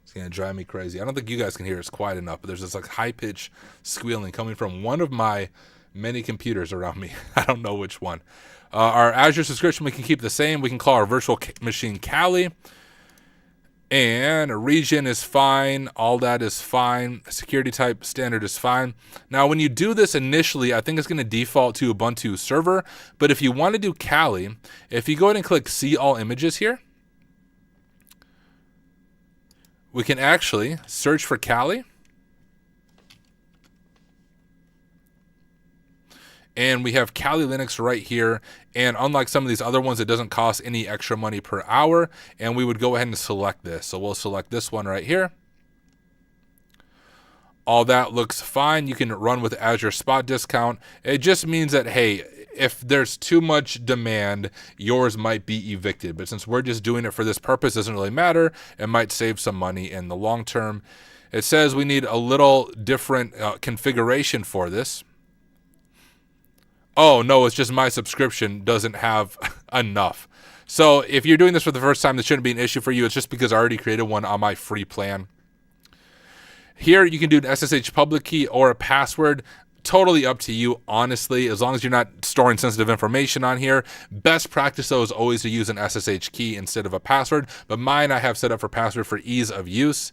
It's going to drive me crazy. I don't think you guys can hear it. It's quiet enough, but there's this like high-pitched squealing coming from one of my many computers around me. I don't know which one. Our Azure subscription we can keep the same. We can call our virtual machine Kali. And region is fine. All that is fine. Security type standard is fine. Now, when you do this initially, I think it's going to default to Ubuntu server. But if you want to do Kali, if you go ahead and click see all images here, we can actually search for Kali. And we have Kali Linux right here. And unlike some of these other ones, it doesn't cost any extra money per hour. And we would go ahead and select this. So we'll select this one right here. All that looks fine. You can run with Azure Spot Discount. It just means that, hey, if there's too much demand, yours might be evicted. But since we're just doing it for this purpose, it doesn't really matter. It might save some money in the long term. It says we need a little different configuration for this. Oh, no, it's just my subscription doesn't have enough. So if you're doing this for the first time, this shouldn't be an issue for you. It's just because I already created one on my free plan. Here, you can do an SSH public key or a password. Totally up to you, honestly, as long as you're not storing sensitive information on here. Best practice, though, is always to use an SSH key instead of a password. But mine I have set up for password for ease of use.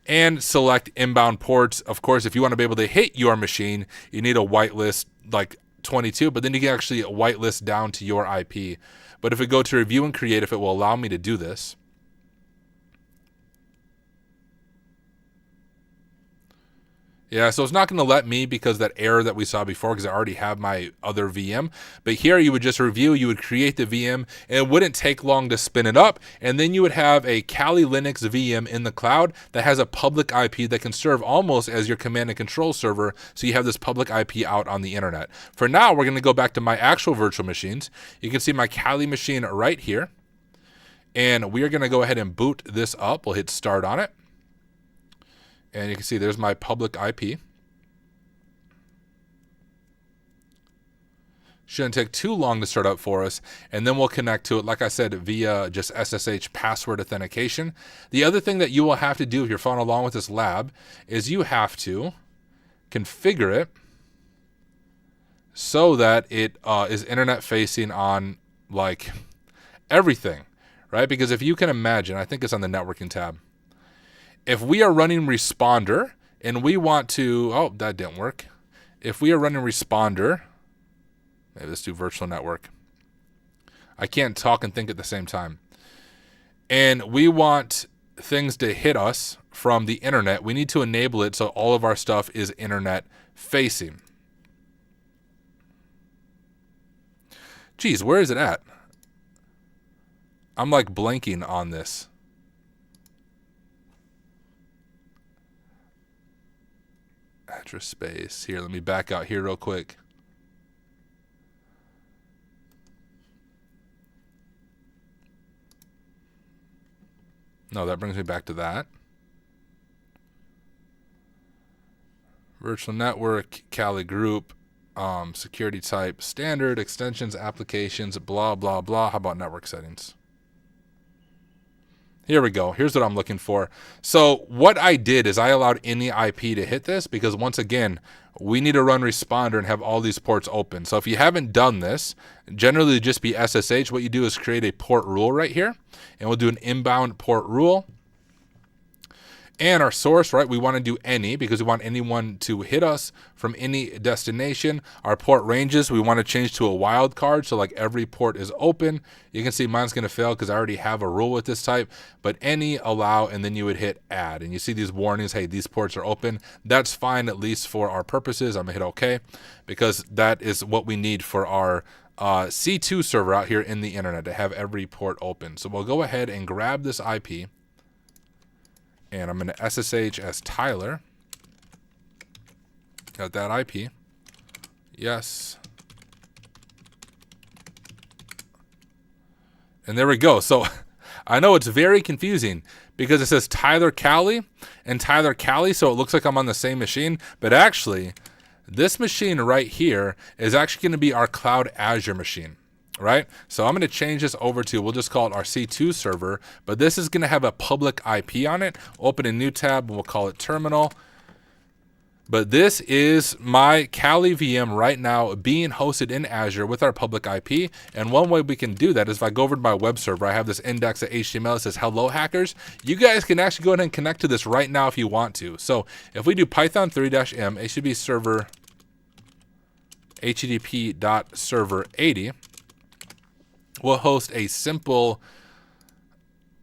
And select inbound ports. Of course, if you want to be able to hit your machine, you need a whitelist like 22, but then you can actually whitelist down to your IP. But if we go to review and create, if it will allow me to do this, yeah, so it's not going to let me because that error that we saw before, because I already have my other VM. But here you would just review, you would create the VM, and it wouldn't take long to spin it up. And then you would have a Kali Linux VM in the cloud that has a public IP that can serve almost as your command and control server. So you have this public IP out on the internet. For now, we're going to go back to my actual virtual machines. You can see my Kali machine right here. And we are going to go ahead and boot this up. We'll hit start on it. And you can see there's my public IP. Shouldn't take too long to start up for us. And then we'll connect to it, like I said, via just SSH password authentication. The other thing that you will have to do if you're following along with this lab is you have to configure it so that it is internet facing on like everything. right? Because if you can imagine, I think it's on the networking tab. If we are running responder and we want to, oh, that didn't work. If we are running responder, maybe let's do virtual network. I can't talk and think at the same time. And we want things to hit us from the internet. We need to enable it so all of our stuff is internet facing. Geez, where is it at? I'm like blanking on this. Address space. Here, let me back out here real quick. No, that brings me back to that. Virtual network, Kali group, security type, standard, extensions, applications, blah, blah, blah. How about network settings? Here we go. Here's what I'm looking for. So what I did is I allowed any IP to hit this because once again, we need to run responder and have all these ports open. So if you haven't done this, generally just be SSH. What you do is create a port rule right here, and we'll do an inbound port rule. And our source, right, we want to do any because we want anyone to hit us from any destination. Our port ranges, we want to change to a wildcard, so like every port is open. You can see mine's going to fail because I already have a rule with this type, but any, allow, and then you would hit add. And you see these warnings, hey, these ports are open. That's fine, at least for our purposes. I'm going to hit OK because that is what we need for our C2 server out here in the internet to have every port open. So we'll go ahead and grab this IP. And I'm going to SSH as Tyler. Got that IP. Yes. And there we go. So I know it's very confusing because it says Tyler Kali and Tyler Kali, so it looks like I'm on the same machine. But actually, this machine right here is actually going to be our Cloud Azure machine. Right? So I'm going to change this over to, we'll just call it our C2 server, but this is going to have a public IP on it. Open a new tab, and we'll call it terminal. But this is my Kali VM right now being hosted in Azure with our public IP. And one way we can do that is if I go over to my web server, I have this index.html that says hello hackers. You guys can actually go ahead and connect to this right now if you want to. So if we do Python 3-m, HTTP server, http.server80, we'll host a simple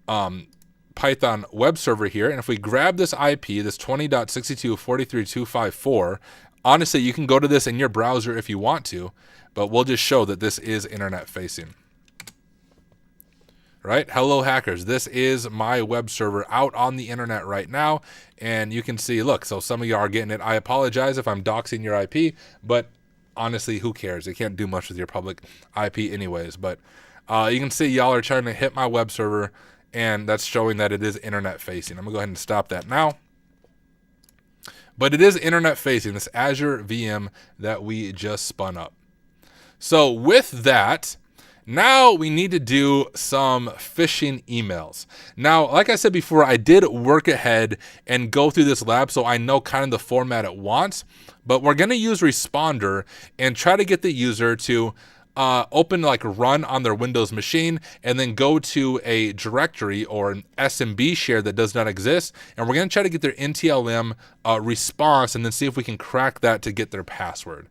Python web server here. And if we grab this IP, this 20.62.43.254, honestly, you can go to this in your browser if you want to, but we'll just show that this is internet facing. Right? Hello hackers. This is my web server out on the internet right now. And you can see, look, so some of you are getting it. I apologize if I'm doxing your IP, but honestly, who cares? They can't do much with your public IP anyways. But you can see y'all are trying to hit my web server, and that's showing that it is internet facing. I'm going to go ahead and stop that now. But it is internet facing, this Azure VM that we just spun up. So with that, now we need to do some phishing emails. Now, like I said before, I did work ahead and go through this lab so I know kind of the format it wants. But we're going to use responder and try to get the user to open, like run on their Windows machine, and then go to a directory or an SMB share that does not exist. And we're going to try to get their NTLM response and then see if we can crack that to get their password.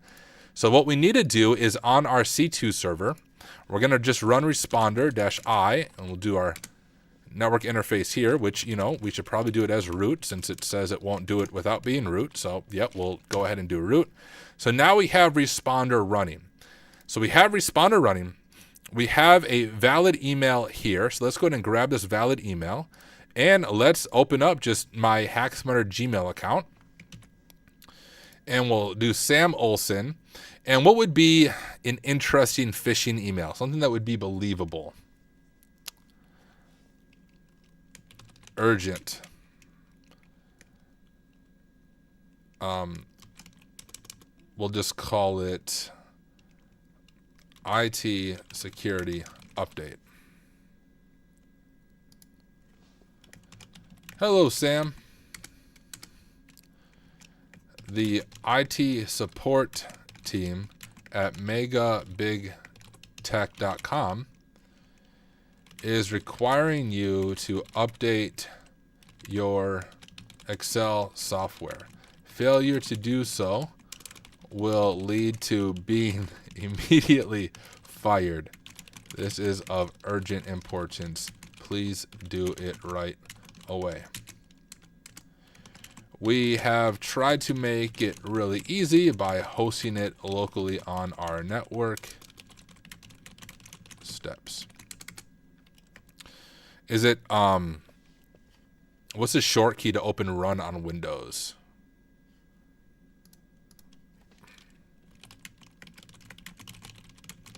So what we need to do is on our C2 server, we're going to just run responder-I, and we'll do our network interface here, which, you know, we should probably do it as root since it says it won't do it without being root. So, yep, we'll go ahead and do root. So now we have responder running. So we have responder running. We have a valid email here. So let's go ahead and grab this valid email. And let's open up just my HackSmarter Gmail account. And we'll do Sam Olson. And what would be an interesting phishing email? Something that would be believable. Urgent. We'll just call it IT security update. Hello, Sam. The IT support team at megabigtech.com is requiring you to update your Excel software. Failure to do so will lead to being immediately fired. This is of urgent importance. Please do it right away. We have tried to make it really easy by hosting it locally on our network. Steps. Is it, what's the short key to open run on Windows?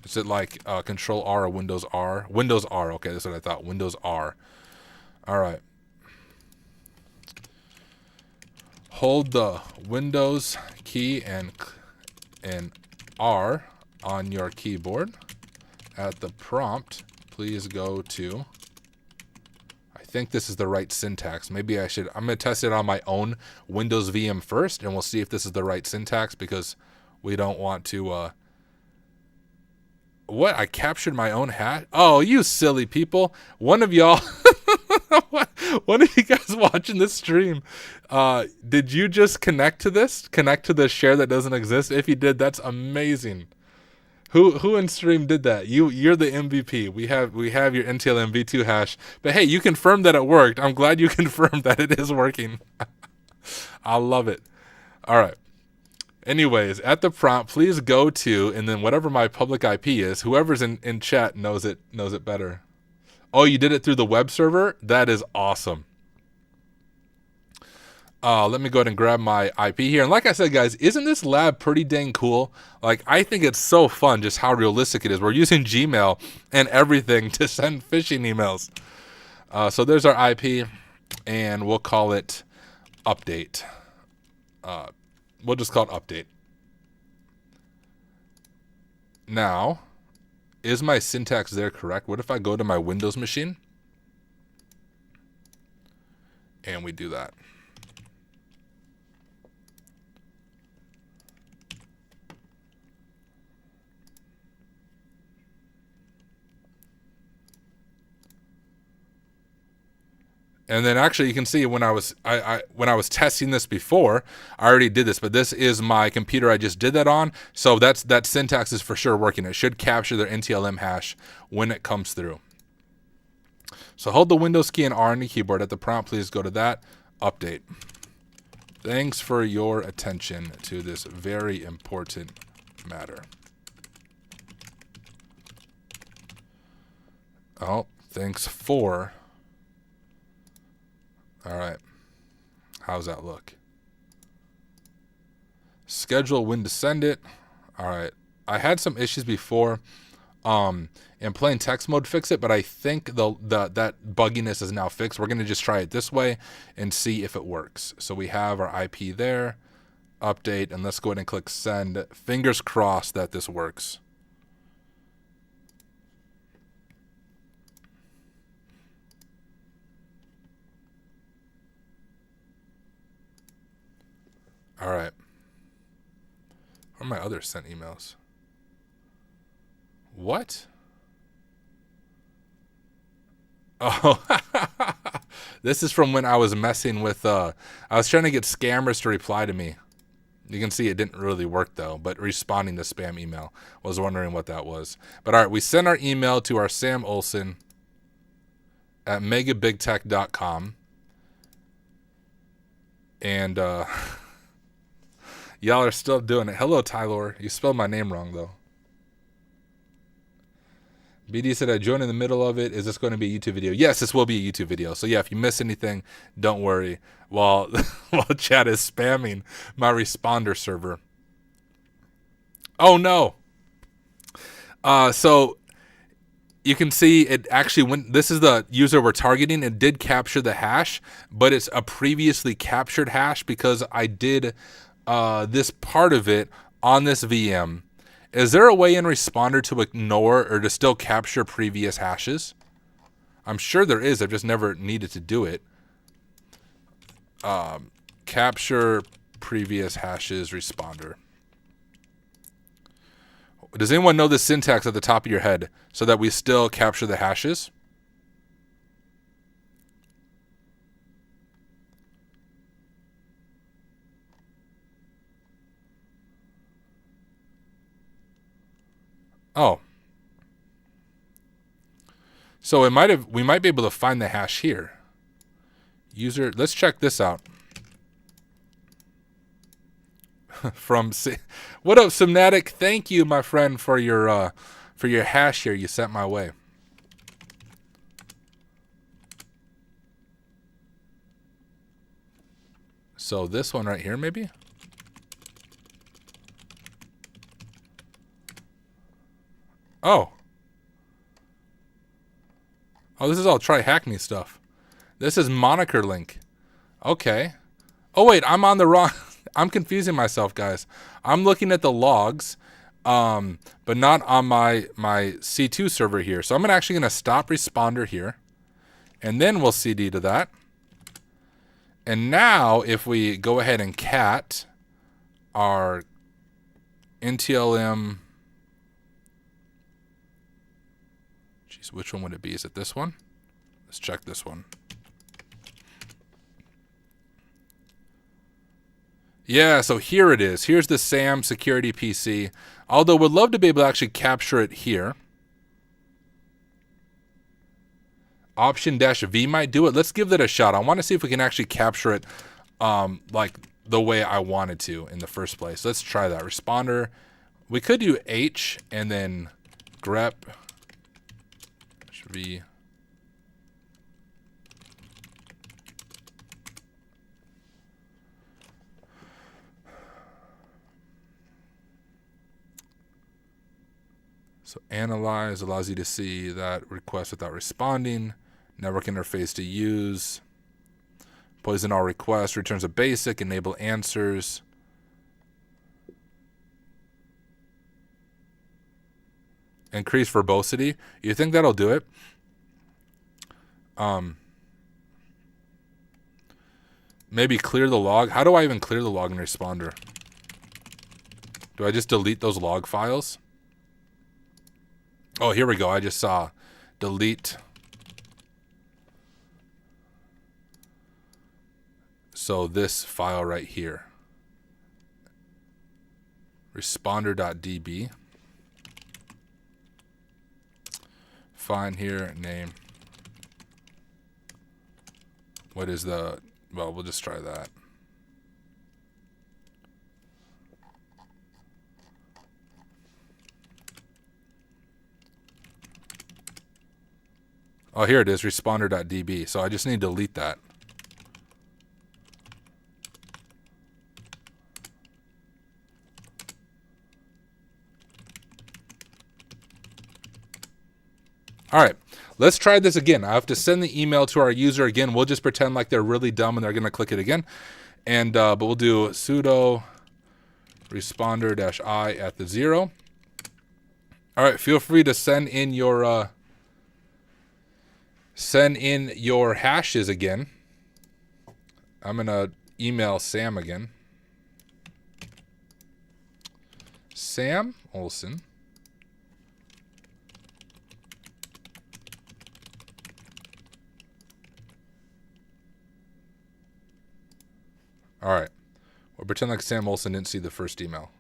Is it like Control R or Windows R? Windows R. Okay, that's what I thought. Windows R. All right. Hold the Windows key and R on your keyboard. At the prompt, please go to, I think this is the right syntax. Maybe I should, I'm going to test it on my own Windows VM first, and we'll see if this is the right syntax, because we don't want to, what? I captured my own hat? Oh, you silly people. One of y'all, one of you guys watching this stream, did you just connect to this? Connect to the share that doesn't exist? If you did, that's amazing. Who in stream did that? You're the MVP. We have your NTL MV2 hash. But hey, you confirmed that it worked. I'm glad you confirmed that it is working. I love it. All right. Anyways, at the prompt, please go to, and then whatever my public IP is, whoever's in chat knows it better. Oh, you did it through the web server? That is awesome. Let me go ahead and grab my IP here. And like I said, guys, isn't this lab pretty dang cool? Like, I think it's so fun just how realistic it is. We're using Gmail and everything to send phishing emails. So there's our IP, and we'll call it update. We'll just call it update. Now, is my syntax there correct? What if I go to my Windows machine? And we do that. And then actually you can see when I was testing this before, I already did this, but this is my computer I just did that on. So that syntax is for sure working. It should capture their NTLM hash when it comes through. So hold the Windows key and R on the keyboard. At the prompt, please go to that. Update. Thanks for your attention to this very important matter. Oh, thanks for... All right. How's that look? Schedule when to send it. All right. I had some issues before in plain text mode fix it, but I think that bugginess is now fixed. We're going to just try it this way and see if it works. So we have our IP there, update, and let's go ahead and click send. Fingers crossed that this works. All right. Where are my other sent emails? What? Oh, this is from when I was messing with, I was trying to get scammers to reply to me. You can see it didn't really work though, but responding to spam email. Was wondering what that was. But all right, we sent our email to our Sam Olsen at megabigtech.com. And, y'all are still doing it. Hello, Tyler. You spelled my name wrong, though. BD said I joined in the middle of it. Is this going to be a YouTube video? Yes, this will be a YouTube video. So, yeah, if you miss anything, don't worry. While chat is spamming my responder server. Oh, no. So, you can see it actually went. This is the user we're targeting. It did capture the hash, but it's a previously captured hash because I did... this part of it on this VM. Is there a way in Responder to ignore or to still capture previous hashes? I'm sure there is. I've just never needed to do it. Capture previous hashes Responder. Does anyone know the syntax at the top of your head so that we still capture the hashes? Oh. So we might be able to find the hash here. User, let's check this out. What up, Simnatic? Thank you, my friend, for your hash here you sent my way. So this one right here, maybe? Oh. Oh, this is all try hack me stuff. This is moniker link. Okay. Oh wait, I'm on the wrong I'm confusing myself, guys. I'm looking at the logs, but not on my C2 server here. So I'm actually gonna stop responder here, and then we'll CD to that. And now if we go ahead and cat our NTLM, geez, which one would it be? Is it this one? Let's check this one. Yeah, so here it is. Here's the SAM security PC. Although we'd love to be able to actually capture it here. Option-V might do it. Let's give that a shot. I want to see if we can actually capture it like the way I wanted to in the first place. Let's try that. Responder. We could do H and then grep V. So analyze allows you to see that request without responding. Network interface to use. Poison all requests. Returns a basic. Enable answers. Increase verbosity. You think that'll do it? Maybe clear the log. How do I even clear the log in responder? Do I just delete those log files? Oh, here we go. I just saw delete. So this file right here. Responder.db. Find here, name. What is the, well, we'll just try that. Oh, here it is, responder.db. So I just need to delete that. All right, let's try this again. I have to send the email to our user again. We'll just pretend like they're really dumb and they're going to click it again. And but we'll do sudo responder-I at the 0. All right, feel free to send in your hashes again. I'm going to email Sam again. Sam Olsen. All right. We'll pretend like Sam Olsen didn't see the first email.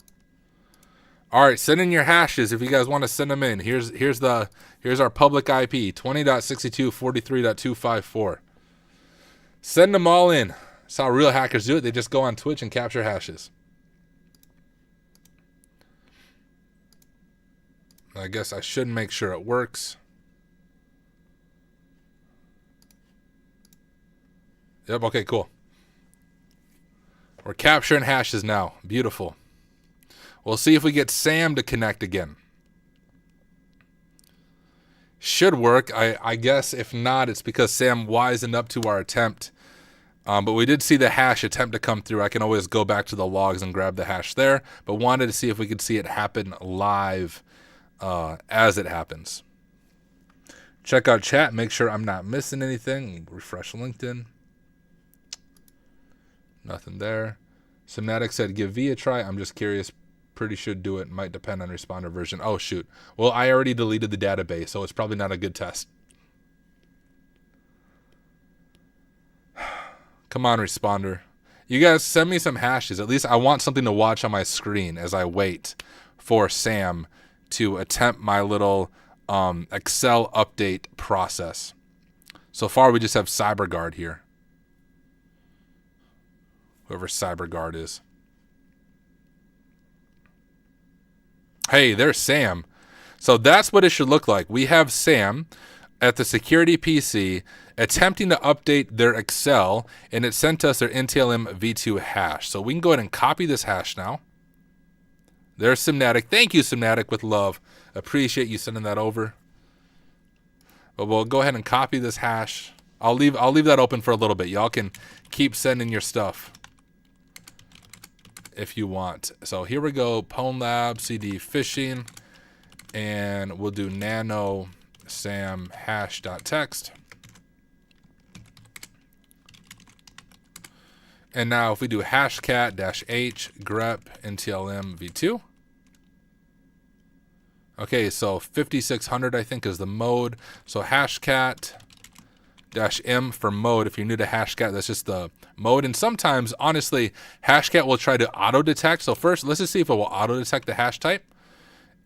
All right, send in your hashes if you guys want to send them in. Here's our public IP, 20.62.43.254. Send them all in. That's how real hackers do it. They just go on Twitch and capture hashes. I guess I should make sure it works. Yep, okay, cool. We're capturing hashes now. Beautiful. We'll see if we get Sam to connect again. Should work. I guess if not, it's because Sam wisened up to our attempt. But we did see the hash attempt to come through. I can always go back to the logs and grab the hash there. But wanted to see if we could see it happen live as it happens. Check out chat. Make sure I'm not missing anything. Refresh LinkedIn. Nothing there. Simnatic said, give V a try. I'm just curious. Pretty should do it. Might depend on responder version. Oh, shoot. Well, I already deleted the database, so it's probably not a good test. Come on, responder. You guys send me some hashes. At least I want something to watch on my screen as I wait for Sam to attempt my little Excel update process. So far, we just have CyberGuard here. Whoever CyberGuard is. Hey, there's Sam. So that's what it should look like. We have Sam at the security PC attempting to update their Excel, and it sent us their NTLM v2 hash. So we can go ahead and copy this hash now. There's Simnatic. Thank you, Simnatic, with love. Appreciate you sending that over. But we'll go ahead and copy this hash. I'll leave that open for a little bit. Y'all can keep sending your stuff if you want. So here we go. PwnLab CD phishing, and we'll do nano sam hash.txt. And now if we do hashcat-h grep ntlm v2. Okay, so 5600 I think is the mode. So hashcat-m for mode. If you're new to hashcat, that's just the mode. And sometimes, honestly, hashcat will try to auto-detect. So first, let's just see if it will auto-detect the hash type.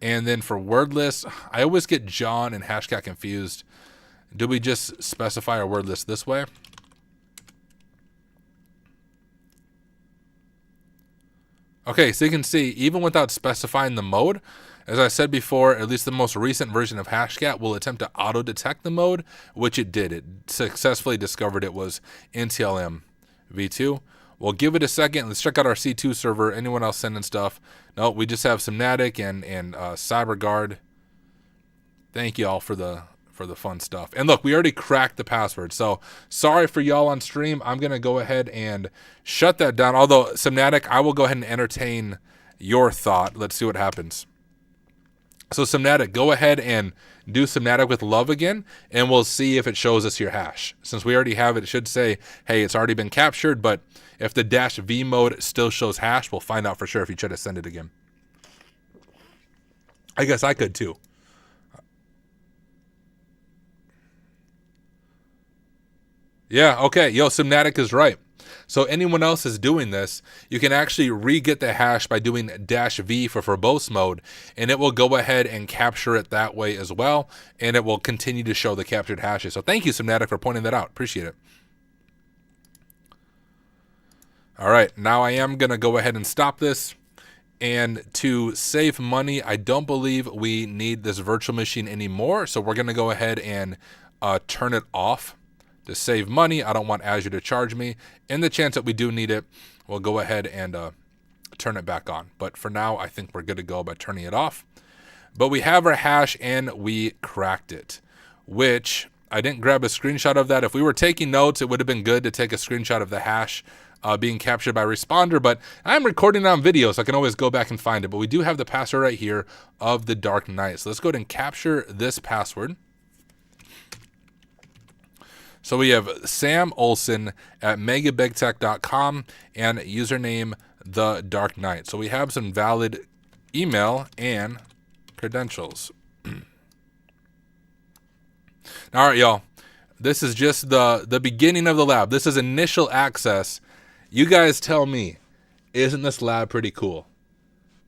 And then for wordless, I always get John and hashcat confused. Do we just specify our word list this way? Okay, so you can see, even without specifying the mode, as I said before, at least the most recent version of hashcat will attempt to auto-detect the mode, which it did. It successfully discovered it was NTLM v2. We'll give it a second. Let's check out our C2 server. Anyone else sending stuff? No, we just have Simnatic and CyberGuard. Thank you all for the fun stuff. And look, we already cracked the password. So sorry for y'all on stream. I'm going to go ahead and shut that down. Although, Simnatic, I will go ahead and entertain your thought. Let's see what happens. So Simnatic, go ahead and do Simnatic with love again, and we'll see if it shows us your hash. Since we already have it, it should say, hey, it's already been captured, but if the -v mode still shows hash, we'll find out for sure if you try to send it again. I guess I could too. Yeah, okay. Yo, Simnatic is right. So anyone else is doing this, you can actually re-get the hash by doing -v for verbose mode, and it will go ahead and capture it that way as well, and it will continue to show the captured hashes. So thank you, Simnatic, for pointing that out. Appreciate it. All right, now I am going to go ahead and stop this. And to save money, I don't believe we need this virtual machine anymore, so we're going to go ahead and turn it off. To save money, I don't want Azure to charge me. In the chance that we do need it, we'll go ahead and turn it back on. But for now, I think we're good to go by turning it off. But we have our hash and we cracked it, which I didn't grab a screenshot of that. If we were taking notes, it would have been good to take a screenshot of the hash being captured by responder, but I'm recording it on video, so I can always go back and find it. But we do have the password right here of the Dark Knight. So let's go ahead and capture this password. So we have Sam Olson at megabigtech.com and username the Dark Knight. So we have some valid email and credentials. All right, y'all. This is just the beginning of the lab. This is initial access. You guys tell me, isn't this lab pretty cool?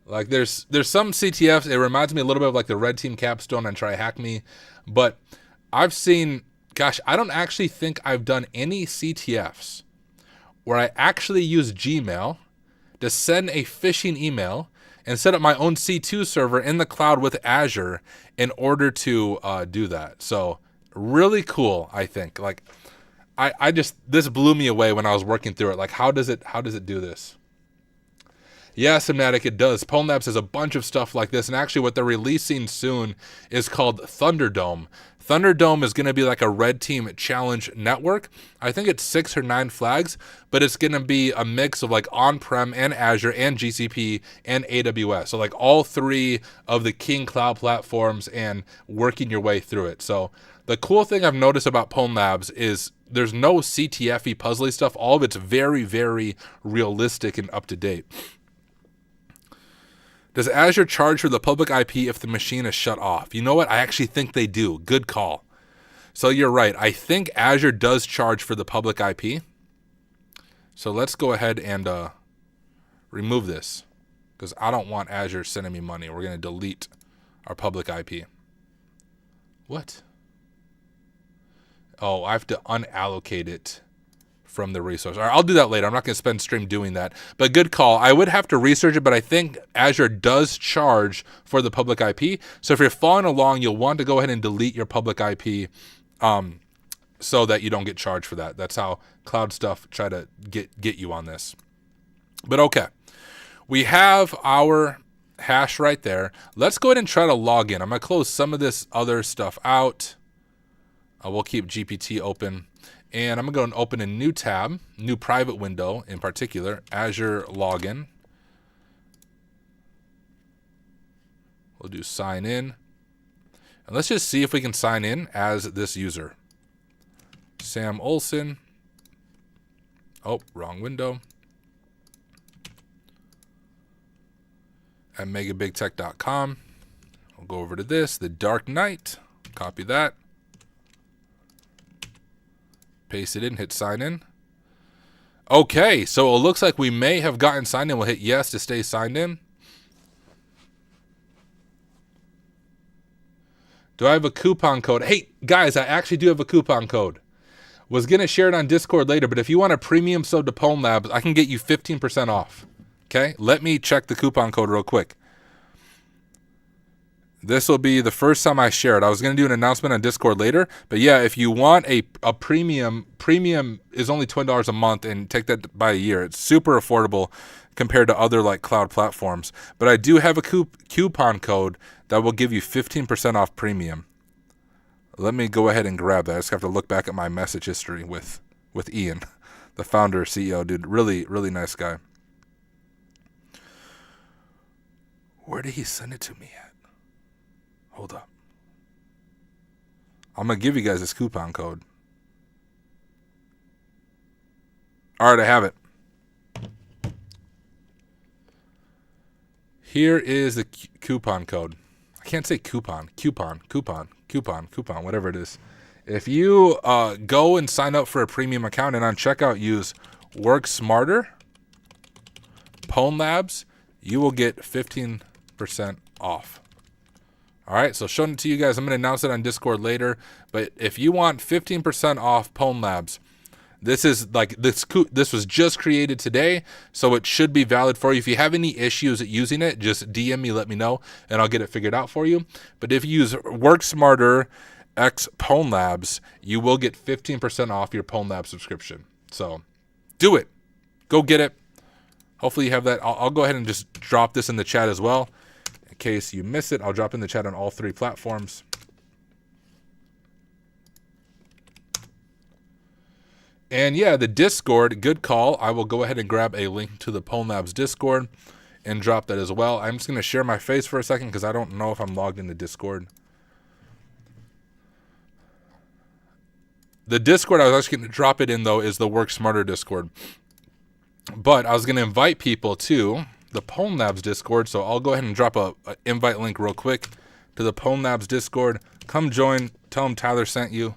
Like there's some CTFs. It reminds me a little bit of like the Red Team Capstone and Try Hack Me, but I've seen. Gosh, I don't actually think I've done any CTFs where I actually use Gmail to send a phishing email and set up my own C2 server in the cloud with Azure in order to do that. So really cool, I think. Like, I just, this blew me away when I was working through it. Like, how does it do this? Yeah, Simnatic, it does. PwnLabs has a bunch of stuff like this, and actually what they're releasing soon is called Thunderdome. Thunderdome is going to be like a Red Team challenge network. I think it's 6 or 9 flags, but it's going to be a mix of like on-prem and Azure and GCP and AWS. So like all 3 of the king cloud platforms and working your way through it. So the cool thing I've noticed about PwnLabs is there's no CTF-y puzzly stuff. All of it's very, very realistic and up to date. Does Azure charge for the public IP if the machine is shut off? You know what? I actually think they do. Good call. So you're right. I think Azure does charge for the public IP. So let's go ahead and remove this because I don't want Azure sending me money. We're going to delete our public IP. What? Oh, I have to unallocate it from the resource. All right, I'll do that later. I'm not going to spend stream doing that. But good call. I would have to research it, but I think Azure does charge for the public IP. So if you're following along, you'll want to go ahead and delete your public IP so that you don't get charged for that. That's how cloud stuff try to get you on this. But okay, we have our hash right there. Let's go ahead and try to log in. I'm going to close some of this other stuff out. We'll keep GPT open. And I'm going to go and open a new tab, new private window in particular, Azure Login. We'll do sign in. And let's just see if we can sign in as this user. Sam Olson. Oh, wrong window. At megabigtech.com. I'll go over to this, the Dark Knight. Copy that. Paste it in, hit sign in. Okay, so it looks like we may have gotten signed in. We'll hit yes to stay signed in. Do I have a coupon code? Hey, guys, I actually do have a coupon code. Was going to share it on Discord later, but if you want a premium sub to Pwn Labs, I can get you 15% off. Okay, let me check the coupon code real quick. This will be the first time I share it. I was going to do an announcement on Discord later, but yeah, if you want a premium is only $20 a month, and take that by a year. It's super affordable compared to other like cloud platforms. But I do have a coupon code that will give you 15% off premium. Let me go ahead and grab that. I just have to look back at my message history with Ian, the founder, CEO, dude. Really, really nice guy. Where did he send it to me at? Hold up. I'm going to give you guys this coupon code. All right, I have it. Here is the coupon code. I can't say coupon, whatever it is. If you go and sign up for a premium account and on checkout use Work Smarter, Pwn Labs, you will get 15% off. All right, so showing it to you guys. I'm going to announce it on Discord later. But if you want 15% off Pwn Labs, this is like this was just created today, so it should be valid for you. If you have any issues using it, just DM me, let me know, and I'll get it figured out for you. But if you use Work Smarter X Pwn Labs, you will get 15% off your Pwn Labs subscription. So do it. Go get it. Hopefully you have that. I'll go ahead and just drop this in the chat as well. In case you miss it, I'll drop in the chat on all three platforms. And yeah, the Discord, good call. I will go ahead and grab a link to the Pwn Labs Discord and drop that as well. I'm just going to share my face for a second because I don't know if I'm logged into Discord. The Discord I was actually going to drop it in, though, is the Work Smarter Discord. But I was going to invite people to the Pwn Labs Discord, so I'll go ahead and drop a invite link real quick to the Pwn Labs Discord. Come join. Tell them Tyler sent you.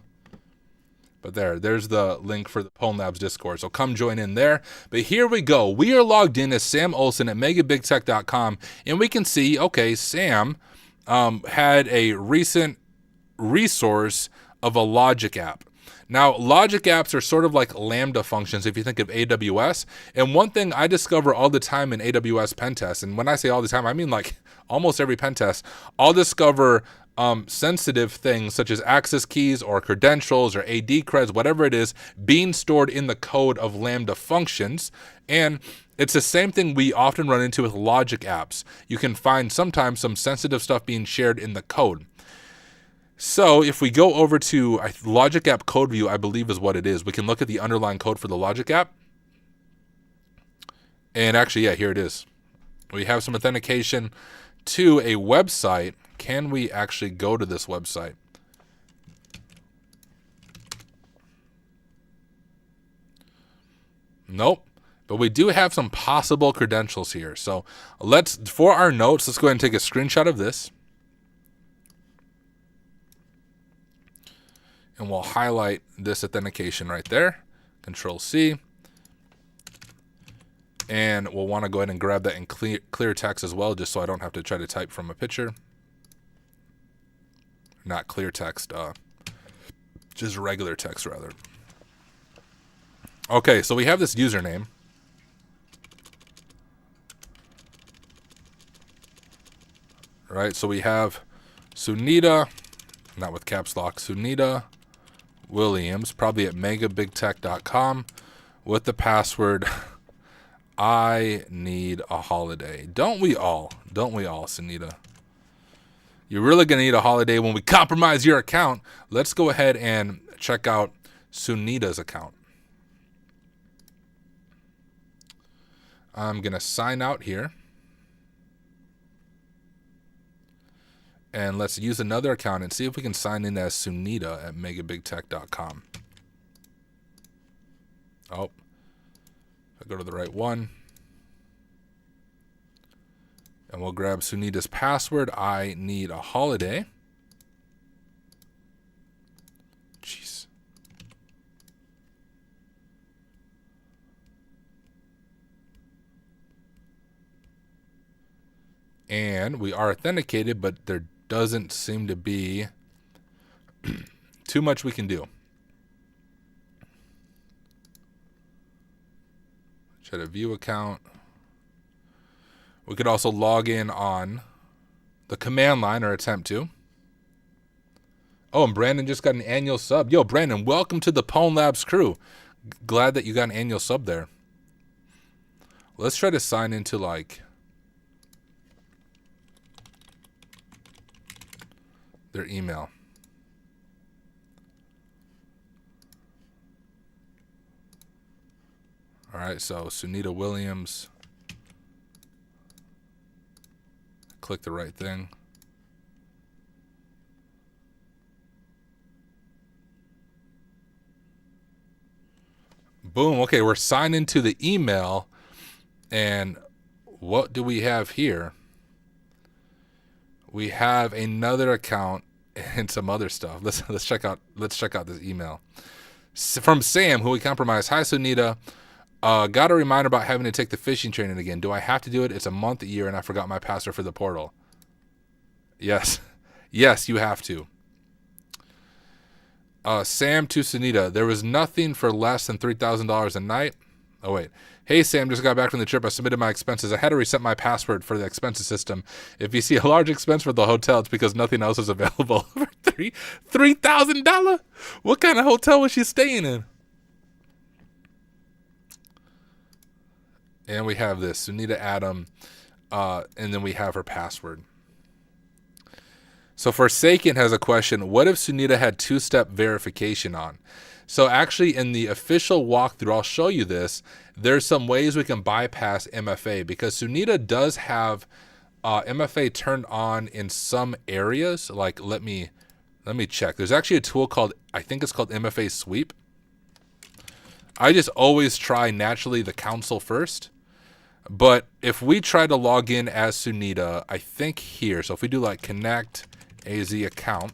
But there's the link for the Pwn Labs Discord. So come join in there. But here we go. We are logged in as Sam Olson at megabigtech.com. And we can see, okay, Sam had a recent resource of a logic app. Now, logic apps are sort of like Lambda functions if you think of AWS. And one thing I discover all the time in AWS pen tests, and when I say all the time, I mean like almost every pen test, I'll discover sensitive things such as access keys or credentials or AD creds, whatever it is, being stored in the code of Lambda functions. And it's the same thing we often run into with logic apps. You can find sometimes some sensitive stuff being shared in the code. So if we go over to Logic App Code View, I believe is what it is. We can look at the underlying code for the Logic App. And actually, yeah, here it is. We have some authentication to a website. Can we actually go to this website? Nope. But we do have some possible credentials here. So for our notes, let's go ahead and take a screenshot of this. And we'll highlight this authentication right there. Control C. And we'll want to go ahead and grab that in clear text as well, just so I don't have to try to type from a picture. Not clear text, just regular text rather. Okay, so we have this username. Right, so we have Sunita, not with caps lock, Sunita Williams, probably at megabigtech.com with the password I need a holiday. Don't we all? Don't we all, Sunita? You're really going to need a holiday when we compromise your account. Let's go ahead and check out Sunita's account. I'm going to sign out here. And let's use another account and see if we can sign in as Sunita at megabigtech.com. Oh, I go to the right one. And we'll grab Sunita's password. I need a holiday. Jeez. And we are authenticated, but there doesn't seem to be too much we can do. Try to view account. We could also log in on the command line or attempt to. Oh, and Brandon just got an annual sub. Yo, Brandon, welcome to the Pwn Labs crew. Glad that you got an annual sub there. Let's try to sign into like their email. All right, so Sunita Williams. Click the right thing. Boom. Okay, we're signed into the email. And what do we have here? We have another account and some other stuff. Let's check out this email. From Sam, who we compromised. Hi, Sunita. Got a reminder about having to take the phishing training again. Do I have to do it? It's a month, a year, and I forgot my password for the portal. Yes. Yes, you have to. Sam to Sunita. There was nothing for less than $3,000 a night. Oh, wait. Hey, Sam, just got back from the trip. I submitted my expenses. I had to reset my password for the expenses system. If you see a large expense for the hotel, it's because nothing else is available. For $3,000? What kind of hotel was she staying in? And we have this, Sunita Adam, and then we have her password. So Forsaken has a question. What if Sunita had two-step verification on? So actually in the official walkthrough, I'll show you this. There's some ways we can bypass MFA because Sunita does have MFA turned on in some areas. Like let me check. There's actually a tool called, I think it's called MFA Sweep. I just always try naturally the console first. But if we try to log in as Sunita, I think here, so if we do like connect AZ account,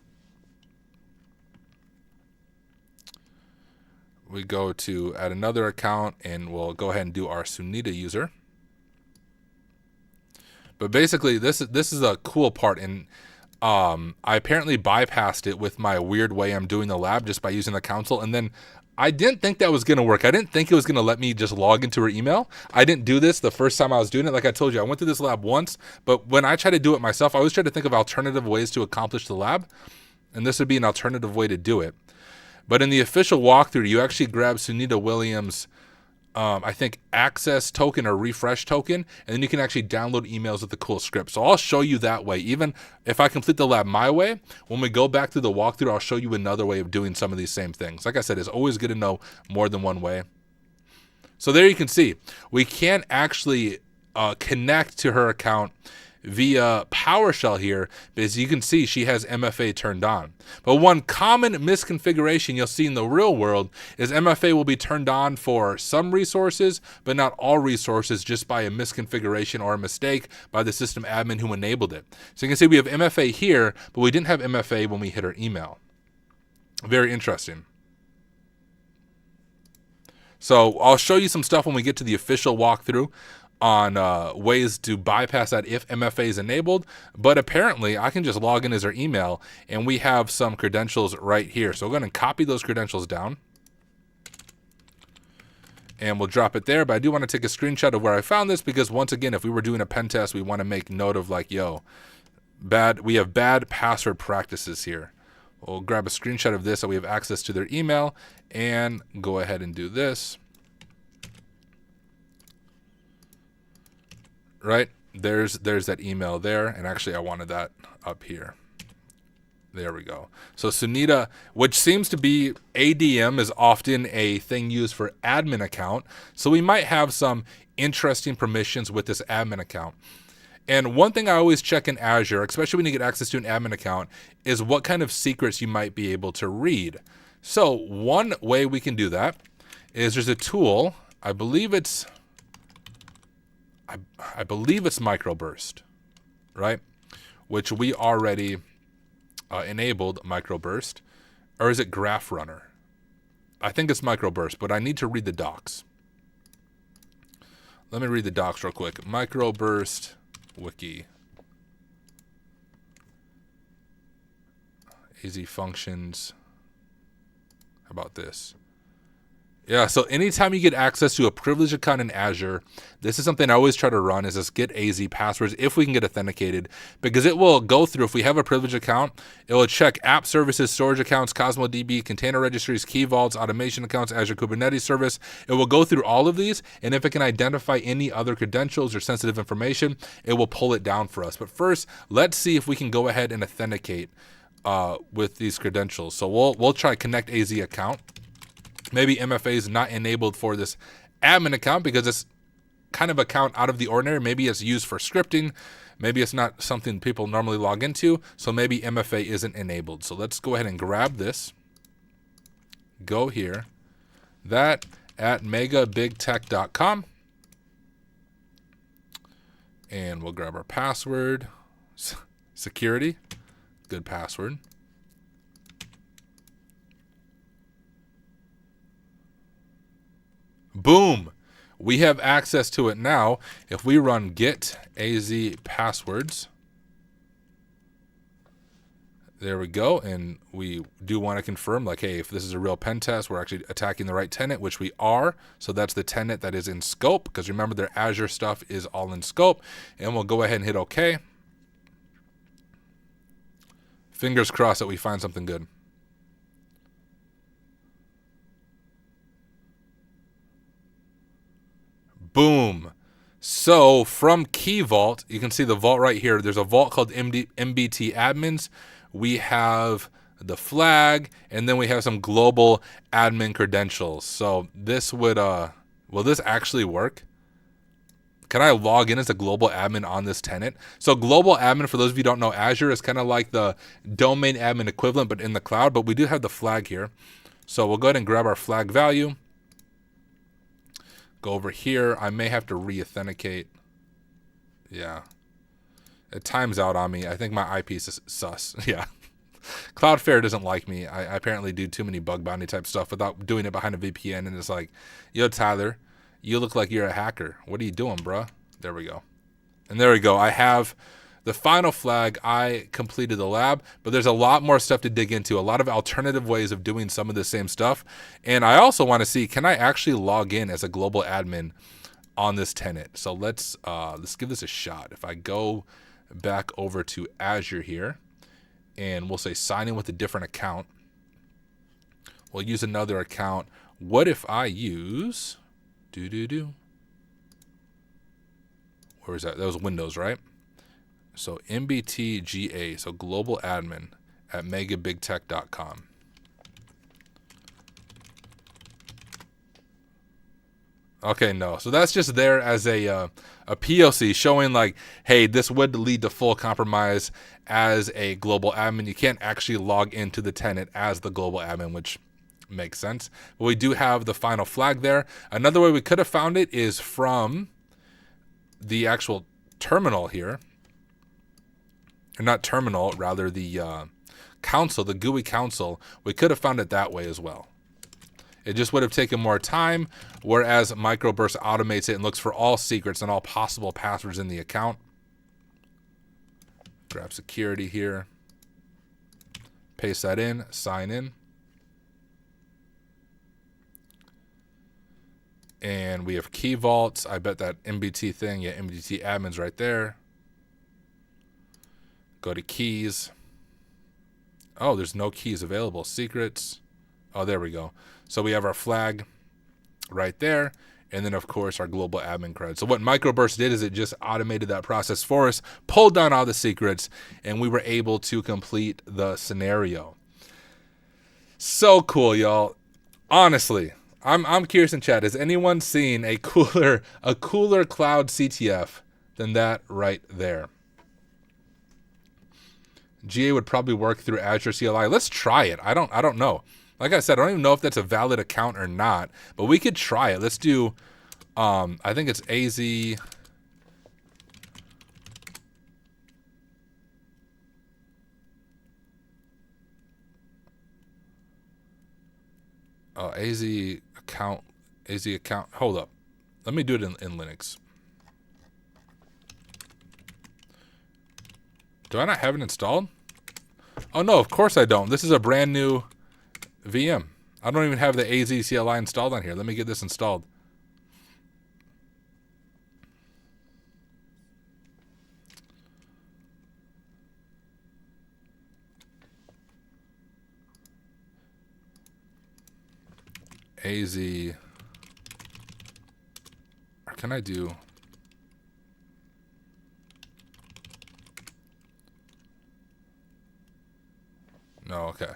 we go to add another account and we'll go ahead and do our Sunita user. But basically this is a cool part, and I apparently bypassed it with my weird way I'm doing the lab just by using the console, and then I didn't think that was going to work. I didn't think it was going to let me just log into her email. I didn't do this the first time I was doing it. Like I told you, I went through this lab once, but when I try to do it myself, I always try to think of alternative ways to accomplish the lab, and this would be an alternative way to do it. But in the official walkthrough, you actually grab Sunita Williams' I think access token or refresh token, and then you can actually download emails with the cool script. So I'll show you that way. Even if I complete the lab my way, when we go back through the walkthrough, I'll show you another way of doing some of these same things. Like I said, it's always good to know more than one way. So there you can see, we can actually connect to her account via PowerShell here, because you can see she has MFA turned on. But one common misconfiguration you'll see in the real world is MFA will be turned on for some resources, but not all resources, just by a misconfiguration or a mistake by the system admin who enabled it. So you can see we have MFA here, but we didn't have MFA when we hit our email. Very interesting. So I'll show you some stuff when we get to the official walkthrough. on ways to bypass that if MFA is enabled, but apparently I can just log in as their email and we have some credentials right here. So we're going to copy those credentials down and we'll drop it there. But I do want to take a screenshot of where I found this because once again, if we were doing a pen test, we want to make note of like, yo, we have bad password practices here. We'll grab a screenshot of this so we have access to their email and go ahead and do this. Right, there's that email there, and actually I wanted that up here. There we go. So Sunita, which seems to be ADM is often a thing used for admin account, so we might have some interesting permissions with this admin account. And one thing I always check in Azure, especially when you get access to an admin account, is what kind of secrets you might be able to read. So one way we can do that is there's a tool, I believe it's microburst, right? Which we already enabled microburst, or is it graph runner? I think it's microburst, but I need to read the docs. Let me read the docs real quick. Microburst wiki. AZ functions. How about this? Yeah, so anytime you get access to a privileged account in Azure, this is something I always try to run is just get AZ passwords if we can get authenticated, because it will go through, if we have a privileged account, it will check app services, storage accounts, Cosmo DB, container registries, key vaults, automation accounts, Azure Kubernetes service. It will go through all of these, and if it can identify any other credentials or sensitive information, it will pull it down for us. But first, let's see if we can go ahead and authenticate with these credentials. So we'll try connect AZ account. Maybe MFA is not enabled for this admin account because it's kind of account out of the ordinary. Maybe it's used for scripting. Maybe it's not something people normally log into. So maybe MFA isn't enabled. So let's go ahead and grab this. Go here. That at megabigtech.com. And we'll grab our password. Security. Good password. Boom, we have access to it now. If we run get AZ passwords, there we go. And we do want to confirm like, hey, if this is a real pen test, we're actually attacking the right tenant, which we are. So that's the tenant that is in scope, because remember their Azure stuff is all in scope. And we'll go ahead and hit OK. Fingers crossed that we find something good. Boom. So from Key Vault, you can see the vault right here. There's a vault called MBT admins. We have the flag, and then we have some global admin credentials. So this would, will this actually work? Can I log in as a global admin on this tenant? So global admin, for those of you who don't know, Azure is kind of like the domain admin equivalent, but in the cloud. But we do have the flag here. So we'll go ahead and grab our flag value. Go over here. I may have to re-authenticate. Yeah. It times out on me. I think my IP is sus. Yeah. Cloudflare doesn't like me. I apparently do too many bug bounty type stuff without doing it behind a VPN. And it's like, yo, Tyler, you look like you're a hacker. What are you doing, bruh? There we go. And there we go. I have the final flag. I completed the lab, but there's a lot more stuff to dig into, a lot of alternative ways of doing some of the same stuff. And I also want to see, can I actually log in as a global admin on this tenant? So let's give this a shot. If I go back over to Azure here, and we'll say sign in with a different account. We'll use another account. What if I use, where is that? That was Windows, right? So MBTGA, so global admin at megabigtech.com. Okay, no. So that's just there as a POC showing like, hey, this would lead to full compromise as a global admin. You can't actually log into the tenant as the global admin, which makes sense. But we do have the final flag there. Another way we could have found it is from the actual terminal here. Or not terminal, rather the console, the GUI console. We could have found it that way as well. It just would have taken more time, whereas microburst automates it and looks for all secrets and all possible passwords in the account. Grab security here. Paste that in, sign in. And we have key vaults. I bet that MBT thing, yeah, MBT admin's right there. Go to keys. Oh, there's no keys available. Secrets. Oh, there we go. So we have our flag right there. And then, of course, our global admin cred. So what microburst did is it just automated that process for us, pulled down all the secrets, and we were able to complete the scenario. So cool, y'all. Honestly, I'm curious in chat. Has anyone seen a cooler cloud CTF than that right there? GA would probably work through Azure CLI. Let's try it. I don't know. Like I said, I don't even know if that's a valid account or not, but we could try it. Let's do, I think it's AZ. AZ account. Hold up. Let me do it in Linux. Do I not have it installed? Oh, no, of course I don't. This is a brand new VM. I don't even have the AZ CLI installed on here. Let me get this installed. AZ. Or can I do... No, okay.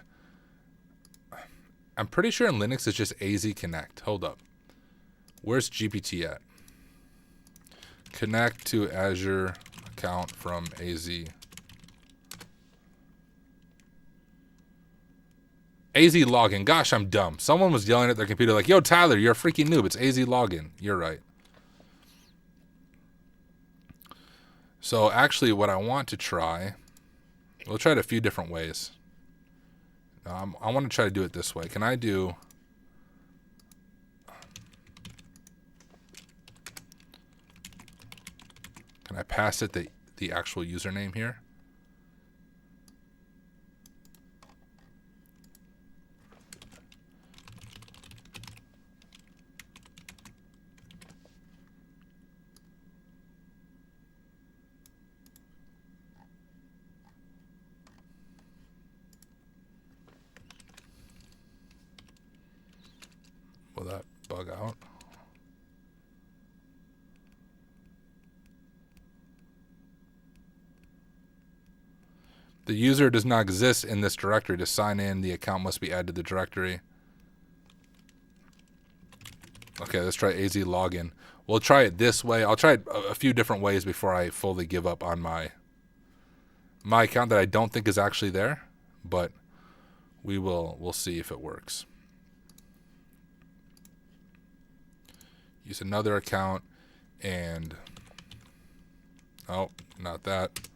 I'm pretty sure in Linux it's just AZ Connect. Hold up. Where's GPT at? Connect to Azure account from AZ. AZ login. Gosh, I'm dumb. Someone was yelling at their computer like, yo, Tyler, you're a freaking noob. It's AZ login. You're right. So actually what I want to try, we'll try it a few different ways. I want to try to do it this way. Can I do... Can I pass it the actual username here? Will that bug out? The user does not exist in this directory. To sign in, the account must be added to the directory. Okay, let's try AZ login. We'll try it this way. I'll try it a few different ways before I fully give up on my account that I don't think is actually there, but we'll see if it works. Use another account and oh, not that.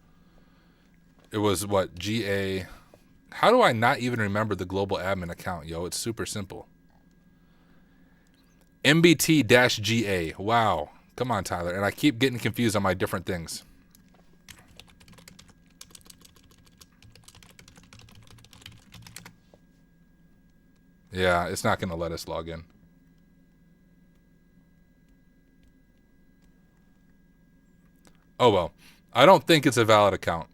It was what, GA. How do I not even remember the global admin account, yo? It's super simple. MBT-GA. Wow. Come on, Tyler. And I keep getting confused on my different things. Yeah, it's not going to let us log in. Oh, well. I don't think it's a valid account.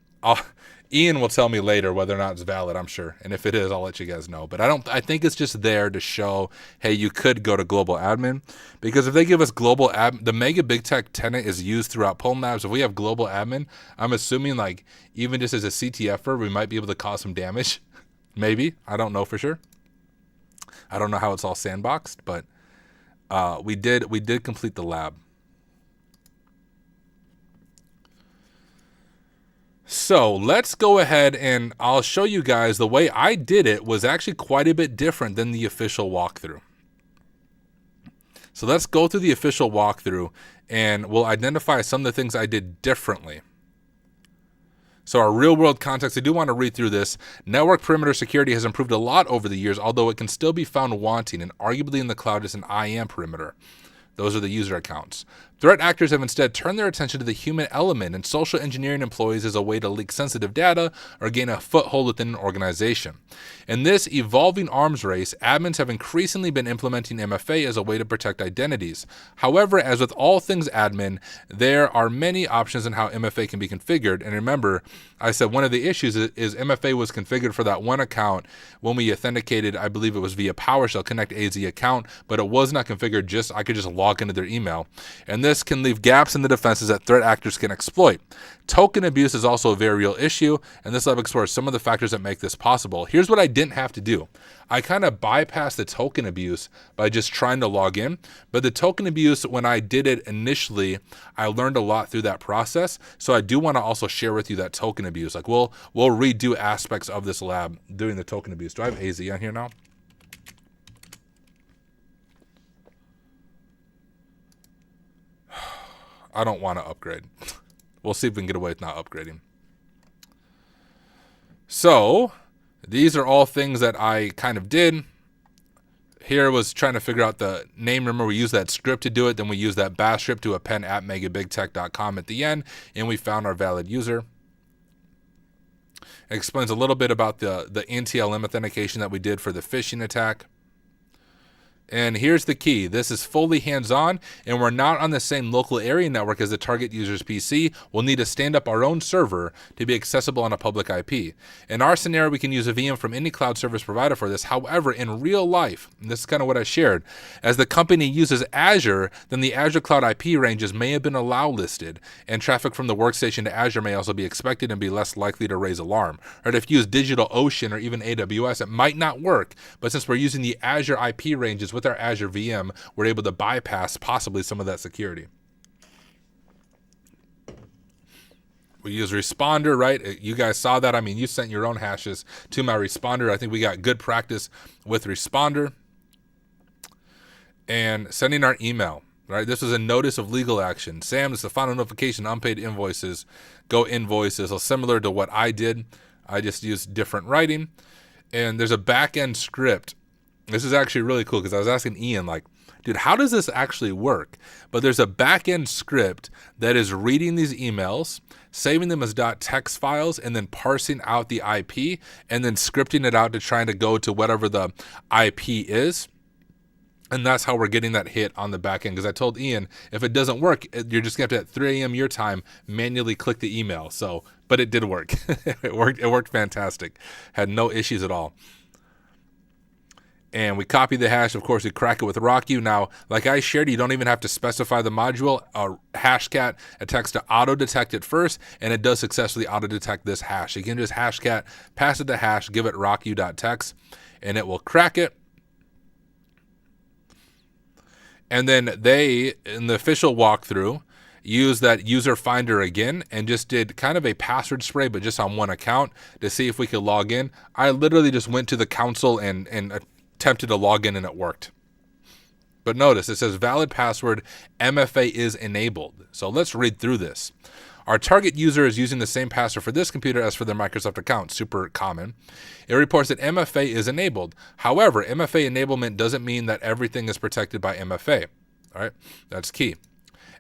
Ian will tell me later whether or not it's valid, I'm sure. And if it is, I'll let you guys know. But I think it's just there to show, hey, you could go to global admin. Because if they give us global admin, the Mega Big Tech tenant is used throughout Pulm Labs. If we have global admin, I'm assuming like even just as a CTFer, we might be able to cause some damage. Maybe. I don't know for sure. I don't know how it's all sandboxed, but we did complete the lab. So let's go ahead and I'll show you guys the way I did it was actually quite a bit different than the official walkthrough. So let's go through the official walkthrough and we'll identify some of the things I did differently. So our real world context, I do want to read through this. Network perimeter security has improved a lot over the years, although it can still be found wanting, and arguably in the cloud is an IAM perimeter. Those are the user accounts. Threat actors have instead turned their attention to the human element and social engineering employees as a way to leak sensitive data or gain a foothold within an organization. In this evolving arms race, admins have increasingly been implementing MFA as a way to protect identities. However, as with all things admin, there are many options on how MFA can be configured. And remember, I said one of the issues is MFA was configured for that one account when we authenticated, I believe it was via PowerShell Connect AZ account, but it was not configured I could just log into their email. And this can leave gaps in the defenses that threat actors can exploit. Token abuse is also a very real issue, and this lab explores some of the factors that make this possible. Here's what I didn't have to do. I kind of bypassed the token abuse by just trying to log in, but the token abuse, when I did it initially, I learned a lot through that process. So I do want to also share with you that token abuse. Like we'll redo aspects of this lab doing the token abuse. Do I have AZ on here now? I don't want to upgrade. We'll see if we can get away with not upgrading. So these are all things that I kind of did. Here was trying to figure out the name. Remember, we used that script to do it. Then we used that bash script to append at megabigtech.com at the end, and we found our valid user. It explains a little bit about the NTLM authentication that we did for the phishing attack. And here's the key. This is fully hands-on, and we're not on the same local area network as the target user's PC. We'll need to stand up our own server to be accessible on a public IP. In our scenario, we can use a VM from any cloud service provider for this. However, in real life, and this is kind of what I shared, as the company uses Azure, then the Azure cloud IP ranges may have been allow listed, and traffic from the workstation to Azure may also be expected and be less likely to raise alarm. Or if you use DigitalOcean or even AWS, it might not work, but since we're using the Azure IP ranges with our Azure VM, we're able to bypass possibly some of that security. We use responder, right? You guys saw that. I mean, you sent your own hashes to my responder. I think we got good practice with responder. And sending our email, right? This is a notice of legal action. Sam, is the final notification, unpaid invoices, go invoices. So similar to what I did, I just used different writing. And there's a back-end script. This is actually really cool because I was asking Ian, like, dude, how does this actually work? But there's a back-end script that is reading these emails, saving them as .text files, and then parsing out the IP, and then scripting it out to try to go to whatever the IP is. And that's how we're getting that hit on the back end. Because I told Ian, if it doesn't work, you're just going to have to, at 3 a.m. your time, manually click the email. So, but it did work. It worked fantastic. Had no issues at all. And we copy the hash. Of course, we crack it with RockU. Now, like I shared, you don't even have to specify the module. Hashcat attempts to auto-detect it first, and it does successfully auto-detect this hash. You can just hashcat, pass it the hash, give it RockU.text, and it will crack it. And then they, in the official walkthrough, use that user finder again and just did kind of a password spray, but just on one account to see if we could log in. I literally just went to the console and attempted to log in, and it worked. But notice it says valid password, MFA is enabled. So let's read through this. Our target user is using the same password for this computer as for their Microsoft account, super common. It reports that MFA is enabled. However, MFA enablement doesn't mean that everything is protected by MFA. All right, that's key.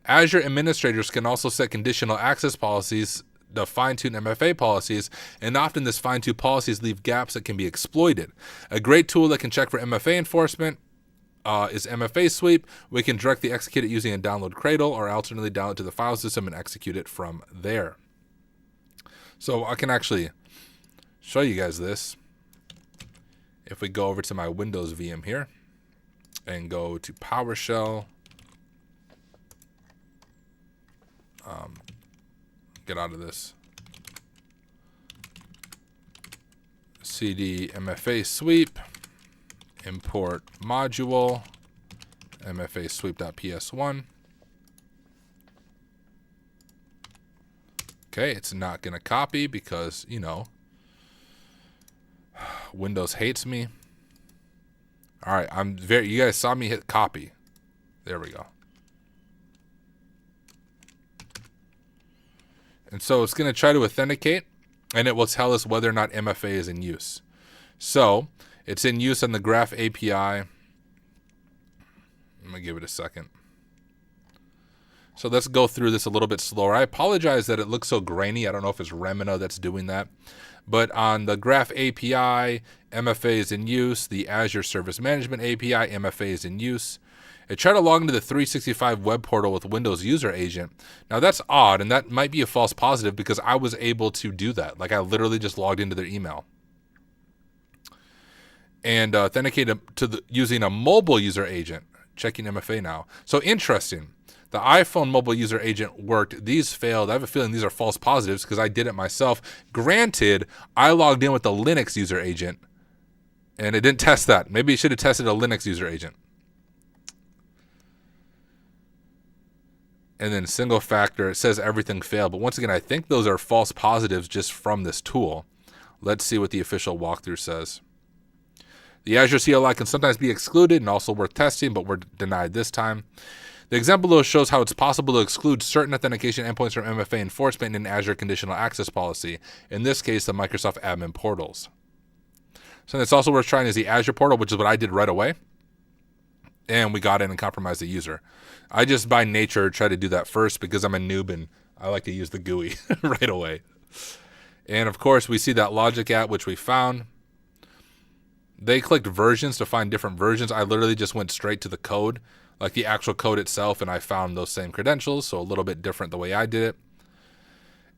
Azure administrators can also set conditional access policies, the fine-tune MFA policies, and often this fine-tune policies leave gaps that can be exploited. A great tool that can check for MFA enforcement is MFA Sweep. We can directly execute it using a download cradle, or alternately download to the file system and execute it from there. So I can actually show you guys this. If we go over to my Windows VM here and go to PowerShell, get out of this. CD MFA Sweep, import module, MFA Sweep.ps1. Okay, it's not going to copy because, you know, Windows hates me. All right, you guys saw me hit copy. There we go. And so it's going to try to authenticate. and it will tell us whether or not MFA is in use. So it's in use on the Graph API. I'm going to give it a second. So let's go through this a little bit slower. I apologize that it looks so grainy. I don't know if it's Remina that's doing that. But on the Graph API, MFA is in use. The Azure Service Management API, MFA is in use. It tried to log into the 365 web portal with Windows User Agent. Now that's odd, and that might be a false positive because I was able to do that. Like I literally just logged into their email. And authenticated using a mobile user agent. Checking MFA now. So interesting. The iPhone mobile user agent worked. These failed. I have a feeling these are false positives because I did it myself. Granted, I logged in with the Linux user agent and it didn't test that. Maybe it should have tested a Linux user agent. And then single factor, it says everything failed. But once again, I think those are false positives just from this tool. Let's see what the official walkthrough says. The Azure CLI can sometimes be excluded and also worth testing, but we're denied this time. The example below shows how it's possible to exclude certain authentication endpoints from MFA enforcement in Azure conditional access policy, in this case, the Microsoft admin portals. So it's also worth trying is the Azure portal, which is what I did right away. And we got in and compromised the user. I just by nature try to do that first because I'm a noob and I like to use the GUI right away. And of course, we see that logic at which we found. They clicked versions to find different versions. I literally just went straight to the code, like the actual code itself, and I found those same credentials, so a little bit different the way I did it.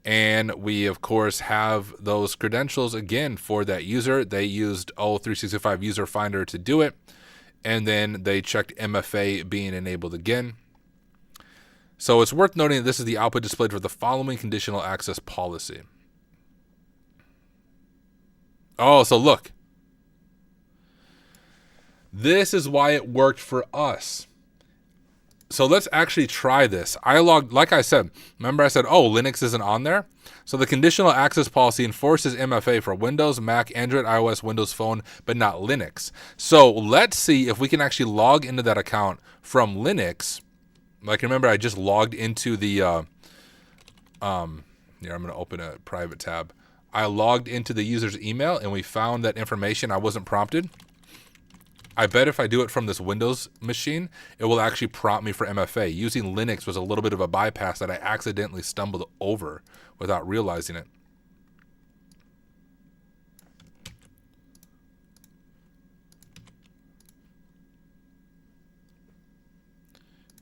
And we, of course, have those credentials again for that user. They used O365 User Finder to do it, and then they checked MFA being enabled again. So it's worth noting that this is the output displayed for the following conditional access policy. Oh, so look. This is why it worked for us. So let's actually try this. I logged, like I said, remember I said, oh, Linux isn't on there? So the conditional access policy enforces MFA for Windows, Mac, Android, iOS, Windows Phone, but not Linux. So let's see if we can actually log into that account from Linux. Like remember, I just logged into the, here, I'm going to open a private tab. I logged into the user's email and we found that information. I wasn't prompted. I bet if I do it from this Windows machine, it will actually prompt me for MFA. Using Linux was a little bit of a bypass that I accidentally stumbled over without realizing it.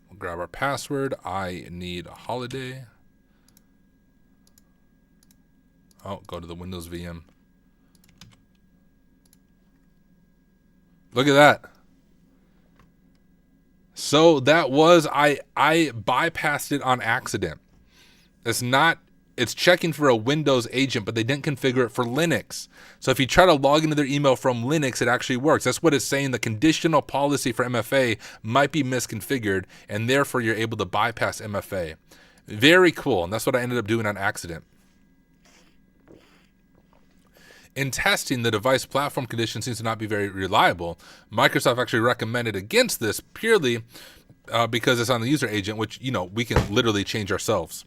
We'll grab our password. I need a holiday. Oh, go to the Windows VM. Look at that. So that was, I bypassed it on accident. It's checking for a Windows agent, but they didn't configure it for Linux. So if you try to log into their email from Linux, it actually works. That's what it's saying. The conditional policy for MFA might be misconfigured, and therefore you're able to bypass MFA. Very cool, and that's what I ended up doing on accident. In testing, the device platform condition seems to not be very reliable. Microsoft actually recommended against this purely because it's on the user agent, which, we can literally change ourselves.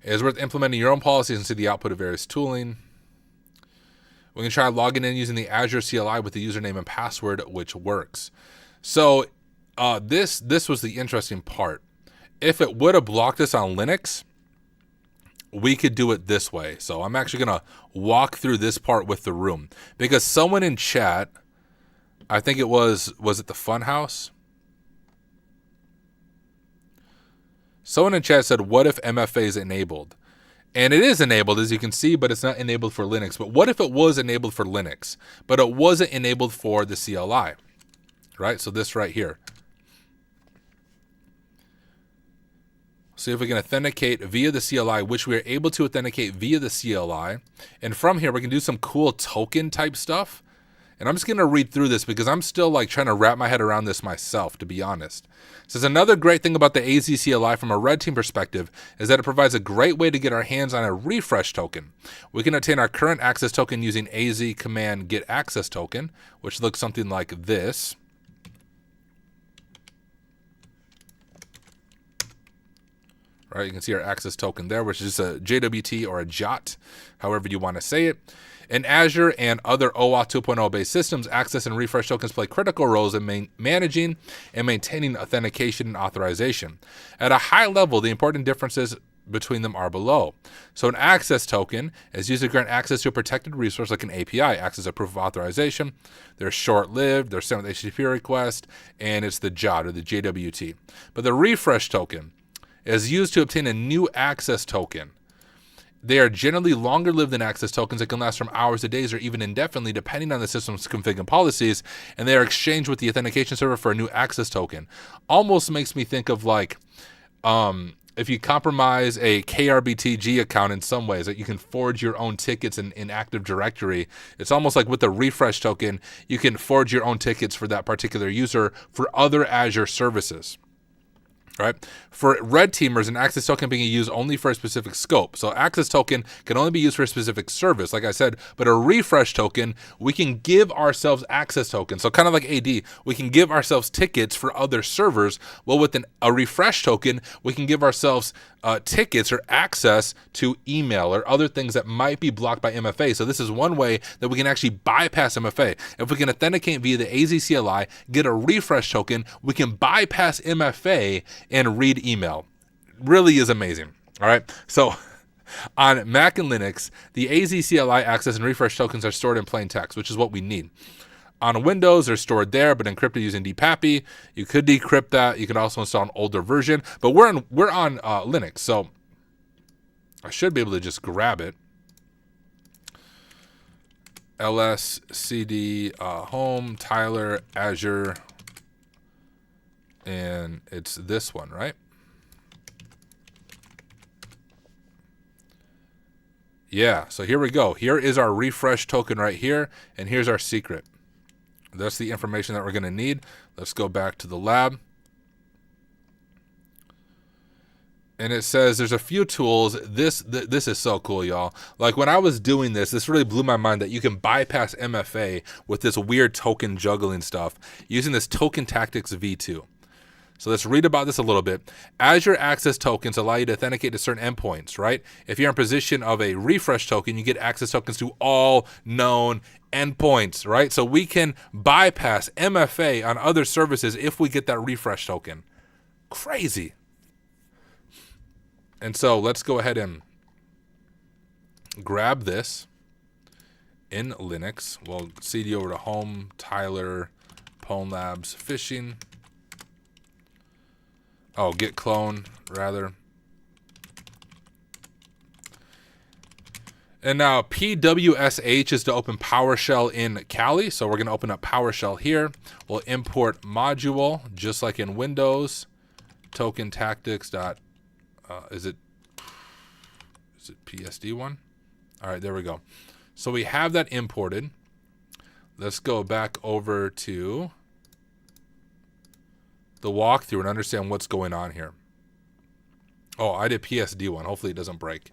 It is worth implementing your own policies and see the output of various tooling. We can try logging in using the Azure CLI with the username and password, which works. So this was the interesting part. If it would have blocked us on Linux, we could do it this way. So I'm actually going to walk through this part with the room because someone in chat, I think it was it the Funhouse? Someone in chat said, what if MFA is enabled? And it is enabled, as you can see, but it's not enabled for Linux. But what if it was enabled for Linux, but it wasn't enabled for the CLI, right? So this right here. See if we can authenticate via the CLI, which we are able to authenticate via the CLI. And from here, we can do some cool token type stuff. And I'm just going to read through this because I'm still trying to wrap my head around this myself, to be honest. It says another great thing about the AZ CLI from a red team perspective is that it provides a great way to get our hands on a refresh token. We can obtain our current access token using AZ command get access token, which looks something like this. right? You can see our access token there, which is a JWT or a JOT, however you want to say it. In Azure and other OAuth 2.0 based systems, access and refresh tokens play critical roles in managing and maintaining authentication and authorization. At a high level, the important differences between them are below. So an access token is used to grant access to a protected resource like an API, access a proof of authorization. They're short-lived, they're sent with HTTP request, and it's the JOT or the JWT. But the refresh token is used to obtain a new access token. They are generally longer lived than access tokens that can last from hours to days or even indefinitely, depending on the system's config and policies, and they are exchanged with the authentication server for a new access token. Almost makes me think of like, if you compromise a KRBTG account in some ways, that you can forge your own tickets in Active Directory. It's almost like with the refresh token, you can forge your own tickets for that particular user for other Azure services. Right? For red teamers, an access token being used only for a specific scope. So access token can only be used for a specific service, like I said, but a refresh token, we can give ourselves access tokens. So kind of like AD, we can give ourselves tickets for other servers. Well, with a refresh token, we can give ourselves tickets or access to email or other things that might be blocked by MFA. So this is one way that we can actually bypass MFA. If we can authenticate via the AZ CLI, get a refresh token, we can bypass MFA and read email. Really is amazing. All right. So on Mac and Linux, the AZ CLI access and refresh tokens are stored in plain text, which is what we need. On Windows, they're stored there, but encrypted using DPAPI. You could decrypt that. You can also install an older version, but we're on Linux, so I should be able to just grab it. ls cd home Tyler Azure, and it's this one, right? Yeah, so here we go. Here is our refresh token right here, and here's our secret. That's the information that we're going to need. Let's go back to the lab. And it says there's a few tools. This is so cool, y'all. Like when I was doing this really blew my mind that you can bypass MFA with this weird token juggling stuff using this Token Tactics V2. So let's read about this a little bit. Azure Access Tokens allow you to authenticate to certain endpoints, right? If you're in position of a refresh token, you get access tokens to all known endpoints, right? So we can bypass MFA on other services if we get that refresh token. Crazy. And so let's go ahead and grab this in Linux. We'll CD over to home, Tyler, Pwn Labs, phishing. Oh, git clone, rather. And now PWSH is to open PowerShell in Kali. So we're going to open up PowerShell here. We'll import module, just like in Windows. Token Tactics dot, is it PSD one? All right, there we go. So we have that imported. Let's go back over to the walkthrough and understand what's going on here. Oh, I did PSD one. Hopefully it doesn't break.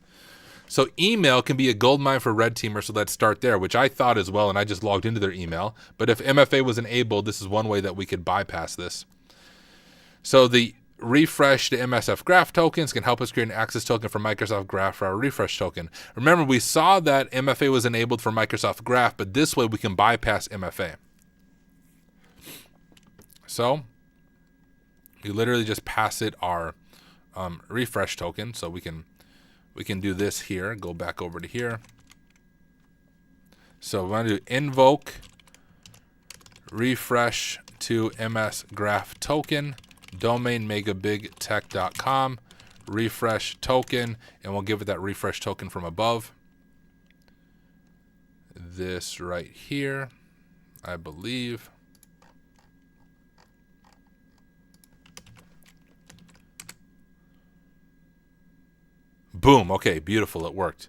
So email can be a gold mine for red teamers, so let's start there, which I thought as well, and I just logged into their email. But if MFA was enabled, this is one way that we could bypass this. So the refresh to MSF Graph tokens can help us create an access token for Microsoft Graph for our refresh token. Remember, we saw that MFA was enabled for Microsoft Graph, but this way we can bypass MFA. So you literally just pass it our refresh token. So we can do this here. Go back over to here. So we want to do invoke refresh to MS Graph token, domain megabigtech.com, refresh token, and we'll give it that refresh token from above. This right here, I believe. Boom. Okay, beautiful. It worked.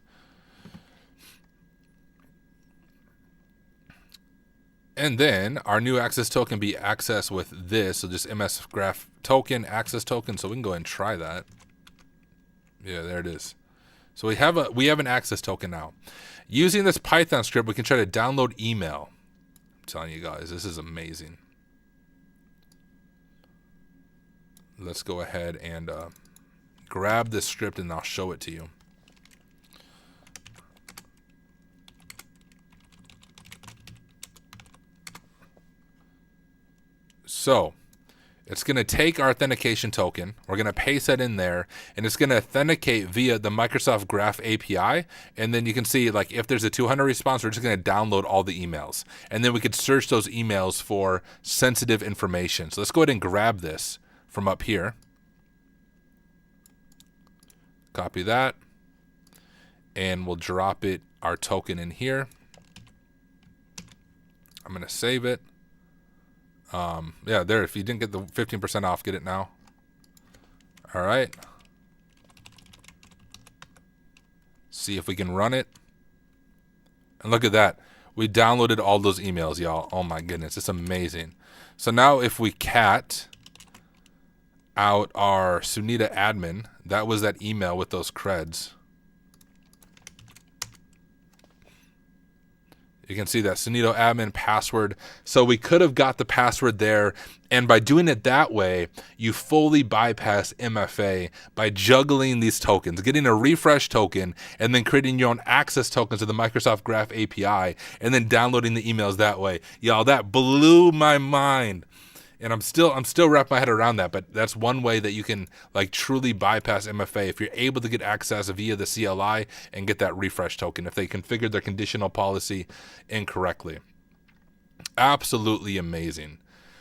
And then our new access token be accessed with this. So just MS Graph token, access token. So we can go ahead and try that. Yeah, there it is. So we have an access token now. Using this Python script, we can try to download email. I'm telling you guys, this is amazing. Let's go ahead and grab this script and I'll show it to you. So it's going to take our authentication token. We're going to paste that in there, and it's going to authenticate via the Microsoft Graph API. And then you can see, like, if there's a 200 response, we're just going to download all the emails. And then we could search those emails for sensitive information. So let's go ahead and grab this from up here. Copy that. And we'll drop it, our token in here. I'm going to save it. Yeah, there, if you didn't get the 15% off, get it now. All right. See if we can run it. And look at that. We downloaded all those emails, y'all. Oh my goodness, it's amazing. So now if we cat out our Sunita admin, that was that email with those creds. You can see that Sunito admin password. So we could have got the password there. And by doing it that way, you fully bypass MFA by juggling these tokens, getting a refresh token, and then creating your own access tokens to the Microsoft Graph API, and then downloading the emails that way. Y'all, that blew my mind. And I'm still wrapping my head around that, but that's one way that you can like truly bypass MFA if you're able to get access via the CLI and get that refresh token if they configured their conditional policy incorrectly. Absolutely amazing.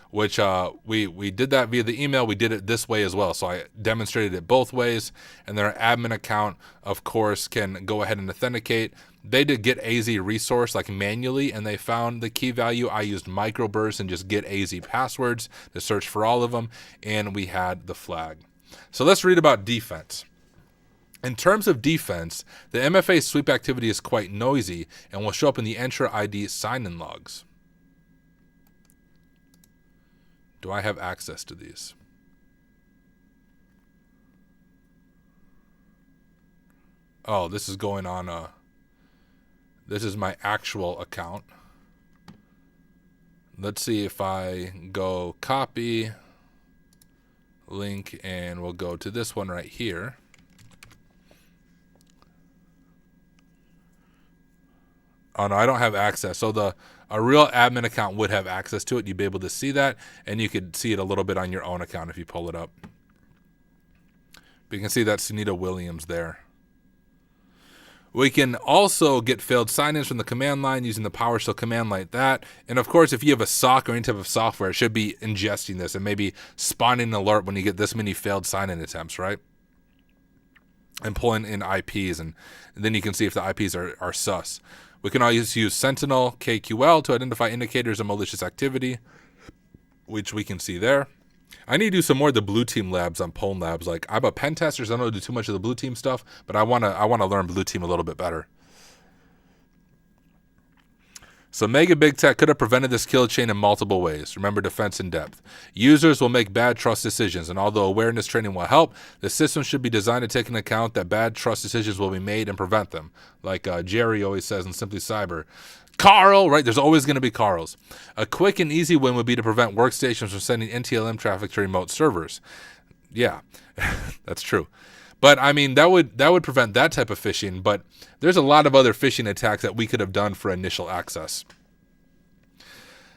Which we did that via the email. We did it this way as well. So I demonstrated it both ways. And their admin account, of course, can go ahead and authenticate. They did get AZ resource like manually, and they found the key value. I used microburst and just get AZ passwords to search for all of them, and we had the flag. So let's read about defense. In terms of defense, the MFA sweep activity is quite noisy and will show up in the Entra ID sign-in logs. Do I have access to these? Oh, this is going on this is my actual account. Let's see if I go copy link, and we'll go to this one right here. Oh no, I don't have access. So a real admin account would have access to it. You'd be able to see that, and you could see it a little bit on your own account if you pull it up. But you can see that Sunita Williams there. We can also get failed sign-ins from the command line using the PowerShell command like that. And of course, if you have a SOC or any type of software, it should be ingesting this and maybe spawning an alert when you get this many failed sign-in attempts, right? And pulling in IPs, and then you can see if the IPs are sus. We can always use Sentinel KQL to identify indicators of malicious activity, which we can see there. I need to do some more of the blue team labs on Pwn Labs. Like, I'm a pen tester, so I don't do too much of the blue team stuff, but I wanna learn blue team a little bit better. So Mega Big Tech could have prevented this kill chain in multiple ways. Remember, defense in depth. Users will make bad trust decisions, and although awareness training will help, the system should be designed to take into account that bad trust decisions will be made and prevent them. Like Jerry always says in Simply Cyber, Carl, right? There's always going to be Carls. A quick and easy win would be to prevent workstations from sending NTLM traffic to remote servers. Yeah, that's true. But I mean, that would prevent that type of phishing, but there's a lot of other phishing attacks that we could have done for initial access.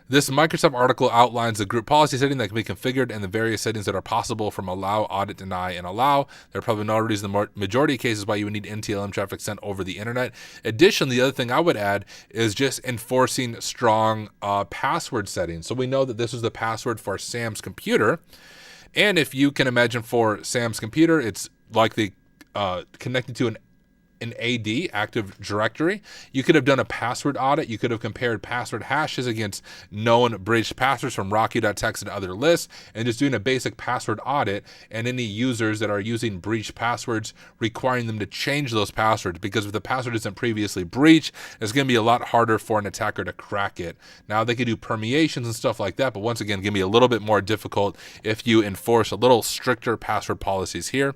This Microsoft article outlines the group policy setting that can be configured and the various settings that are possible from allow, audit, deny, and allow. There are probably no reason in the majority of cases why you would need NTLM traffic sent over the internet. Additionally, the other thing I would add is just enforcing strong password settings. So we know that this was the password for Sam's computer. And if you can imagine for Sam's computer, it's likely connected to an AD, Active Directory. You could have done a password audit. You could have compared password hashes against known breached passwords from Rocky.txt and other lists, and just doing a basic password audit, and any users that are using breached passwords, requiring them to change those passwords, because if the password isn't previously breached, it's going to be a lot harder for an attacker to crack it. Now, they could do permeations and stuff like that, but once again, it's going to be a little bit more difficult if you enforce a little stricter password policies here.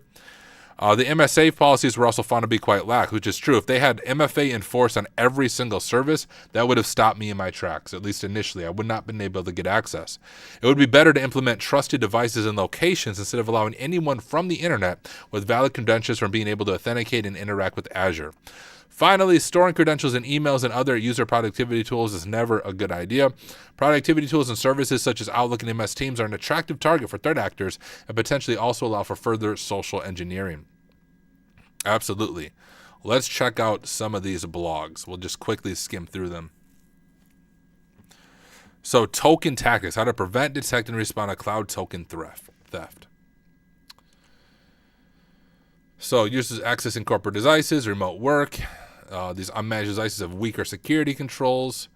The MSA policies were also found to be quite lax, which is true. If they had MFA enforced on every single service, that would have stopped me in my tracks, at least initially. I would not have been able to get access. It would be better to implement trusted devices and locations instead of allowing anyone from the internet with valid credentials from being able to authenticate and interact with Azure. Finally, storing credentials in emails and other user productivity tools is never a good idea. Productivity tools and services such as Outlook and MS Teams are an attractive target for threat actors and potentially also allow for further social engineering. Absolutely. Let's check out some of these blogs. We'll just quickly skim through them. So, token tactics, how to prevent, detect, and respond to cloud token theft. So, users accessing corporate devices, remote work. These unmanaged devices have weaker security controls.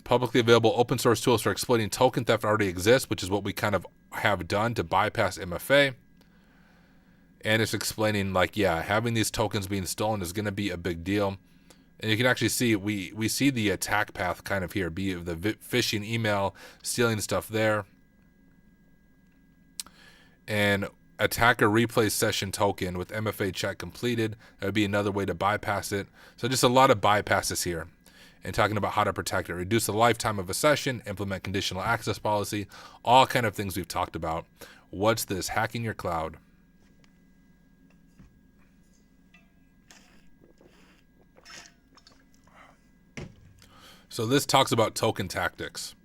Publicly available open source tools for exploiting token theft already exist, which is what we kind of have done to bypass MFA. And it's explaining, like, yeah, having these tokens being stolen is going to be a big deal. And you can actually see, we see the attack path kind of here, be the phishing email, stealing stuff there. And attacker replay session token with MFA check completed. That would be another way to bypass it. So just a lot of bypasses here. And talking about how to protect it. Reduce the lifetime of a session, implement conditional access policy, all kind of things we've talked about. What's this? Hacking your cloud. So this talks about token tactics.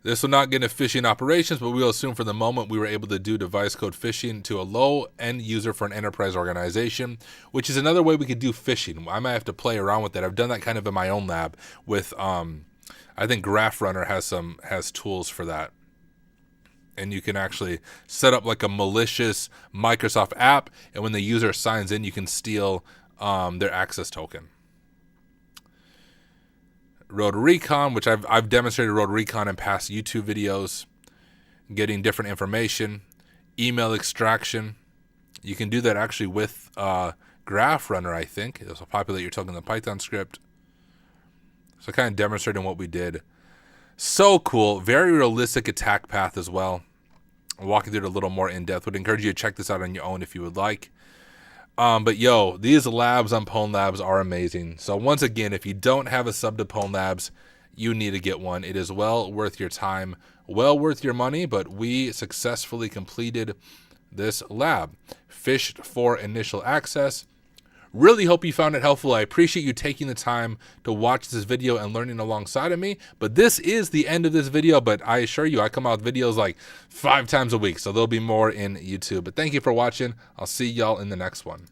This will not get into phishing operations, but we will assume for the moment we were able to do device code phishing to a low-end user for an enterprise organization, which is another way we could do phishing. I might have to play around with that. I've done that kind of in my own lab with, I think GraphRunner has tools for that. And you can actually set up like a malicious Microsoft app, and when the user signs in, you can steal their access token. Road Recon, which I've demonstrated Road Recon in past YouTube videos, getting different information, email extraction. You can do that actually with GraphRunner, I think. This will populate your token in the Python script. So kind of demonstrating what we did. So cool. Very realistic attack path as well. I'll walk you through it a little more in depth. Would encourage you to check this out on your own if you would like. But yo, these labs on Pwn Labs are amazing. So once again, if you don't have a sub to Pwn Labs, you need to get one. It is well worth your time, well worth your money, but we successfully completed this lab. Fished for initial access. Really hope you found it helpful. I appreciate you taking the time to watch this video and learning alongside of me. But this is the end of this video, but I assure you, I come out with videos like 5 times a week, so there'll be more in YouTube. But thank you for watching. I'll see y'all in the next one.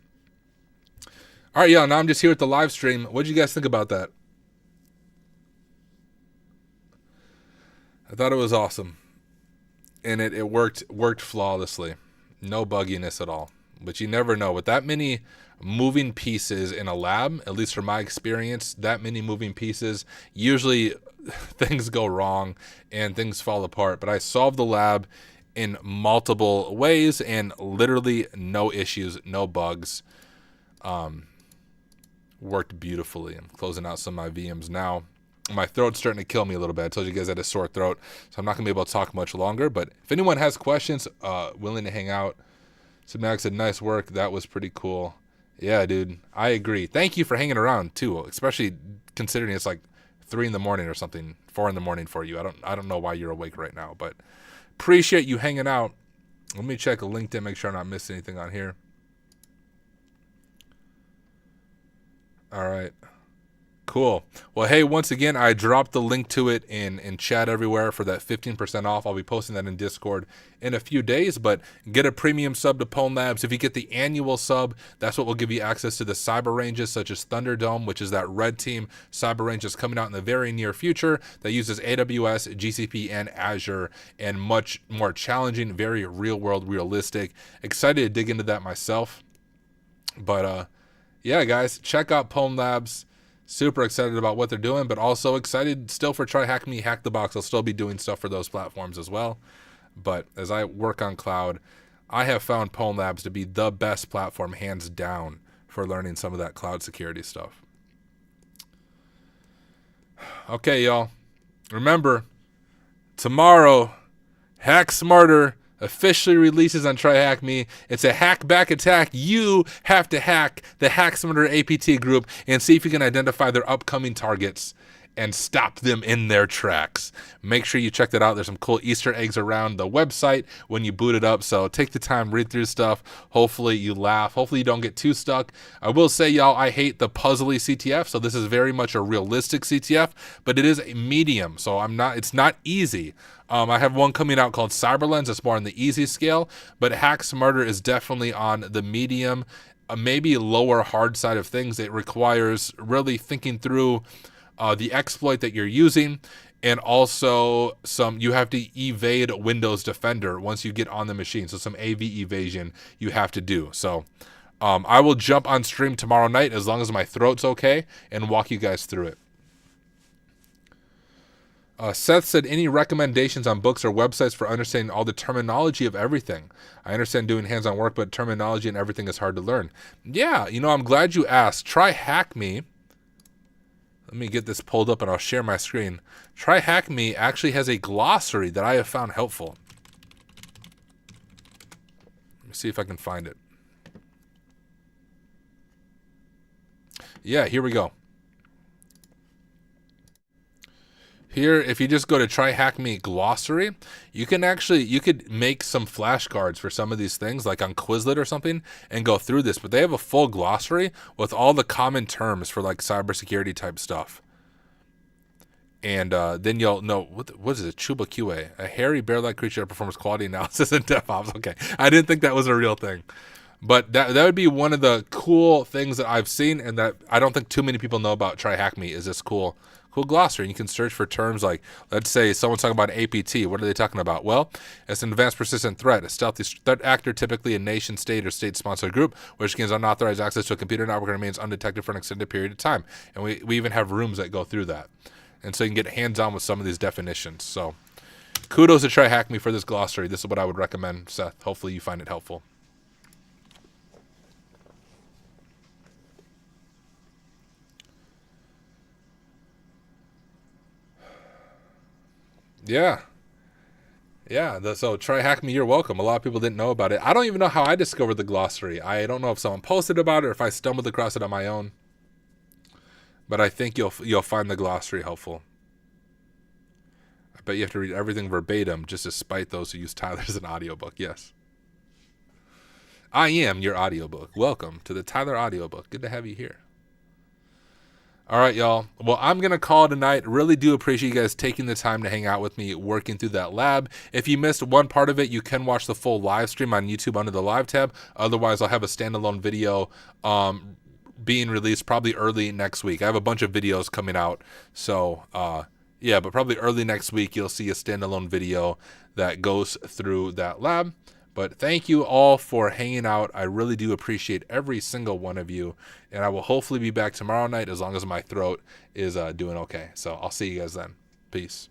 All right, y'all, now I'm just here with the live stream. What did you guys think about that? I thought it was awesome. And it worked flawlessly. No bugginess at all. But you never know. With that many moving pieces in a lab, at least from my experience, that many moving pieces, usually things go wrong and things fall apart. But I solved the lab in multiple ways and literally no issues, no bugs. Worked beautifully. I'm closing out some of my VMs now. My throat's starting to kill me a little bit. I told you guys I had a sore throat, so I'm not going to be able to talk much longer. But if anyone has questions, willing to hang out. Subnax said, nice work. That was pretty cool. Yeah, dude, I agree. Thank you for hanging around too, especially considering it's like 3 in the morning or something, 4 in the morning for you. I don't know why you're awake right now, but appreciate you hanging out. Let me check LinkedIn, make sure I'm not missing anything on here. All right. Cool. Well, hey, once again, I dropped the link to it in chat everywhere for that 15% off. I'll be posting that in Discord in a few days, but get a premium sub to Pwn Labs. If you get the annual sub, that's what will give you access to the cyber ranges such as Thunderdome, which is that red team cyber range that's coming out in the very near future that uses AWS, GCP, and Azure, and much more challenging, very real-world, realistic. Excited to dig into that myself. But, yeah, guys, check out Pwn Labs. Super excited about what they're doing, but also excited still for Try Hack Me, Hack the Box. I'll still be doing stuff for those platforms as well. But as I work on cloud, I have found Pwn Labs to be the best platform, hands down, for learning some of that cloud security stuff. Okay, y'all. Remember, tomorrow, hack smarter, officially releases on Try Hack Me. It's a hack back attack. You have to hack the Hack Smarter APT group and see if you can identify their upcoming targets and stop them in their tracks. Make sure you check that out. There's some cool Easter eggs around the website when you boot it up. So take the time, read through stuff. Hopefully you laugh. Hopefully you don't get too stuck. I will say, y'all, I hate the puzzly CTF. So this is very much a realistic CTF, but it is a medium. So it's not easy. I have one coming out called Cyberlens. It's more on the easy scale, but Hack Smarter is definitely on the medium, maybe lower hard side of things. It requires really thinking through the exploit that you're using, and also you have to evade Windows Defender once you get on the machine. So some AV evasion you have to do. So I will jump on stream tomorrow night as long as my throat's okay and walk you guys through it. Seth said, any recommendations on books or websites for understanding all the terminology of everything? I understand doing hands-on work, but terminology and everything is hard to learn. Yeah, I'm glad you asked. Try Hack Me. Let me get this pulled up and I'll share my screen. Try Hack Me actually has a glossary that I have found helpful. Let me see if I can find it. Yeah, here we go. Here, if you just go to Try Hack Me glossary, you could make some flashcards for some of these things, like on Quizlet or something, and go through this. But they have a full glossary with all the common terms for like cybersecurity type stuff. And then you'll know, what is it? Chuba QA, a hairy bear-like creature that performs quality analysis in DevOps. Okay, I didn't think that was a real thing. But that would be one of the cool things that I've seen, and that I don't think too many people know about Try Hack Me, is this cool glossary. And you can search for terms like, let's say someone's talking about APT. What are they talking about? Well, it's an advanced persistent threat, a stealthy threat actor, typically a nation, state, or state-sponsored group, which gains unauthorized access to a computer network and remains undetected for an extended period of time. And we even have rooms that go through that. And so you can get hands-on with some of these definitions. So kudos to Try Hack Me for this glossary. This is what I would recommend, Seth. Hopefully you find it helpful. Yeah. So Try Hack Me, you're welcome. A lot of people didn't know about it. I don't even know how I discovered the glossary. I don't know if someone posted about it or if I stumbled across it on my own. But I think you'll find the glossary helpful. I bet you have to read everything verbatim just to spite those who use Tyler as an audiobook. Yes. I am your audiobook. Welcome to the Tyler audiobook. Good to have you here. All right, y'all. Well, I'm going to call it a night. Really do appreciate you guys taking the time to hang out with me working through that lab. If you missed one part of it, you can watch the full live stream on YouTube under the live tab. Otherwise, I'll have a standalone video being released probably early next week. I have a bunch of videos coming out. So, yeah, but probably early next week, you'll see a standalone video that goes through that lab. But thank you all for hanging out. I really do appreciate every single one of you. And I will hopefully be back tomorrow night as long as my throat is doing okay. So I'll see you guys then. Peace.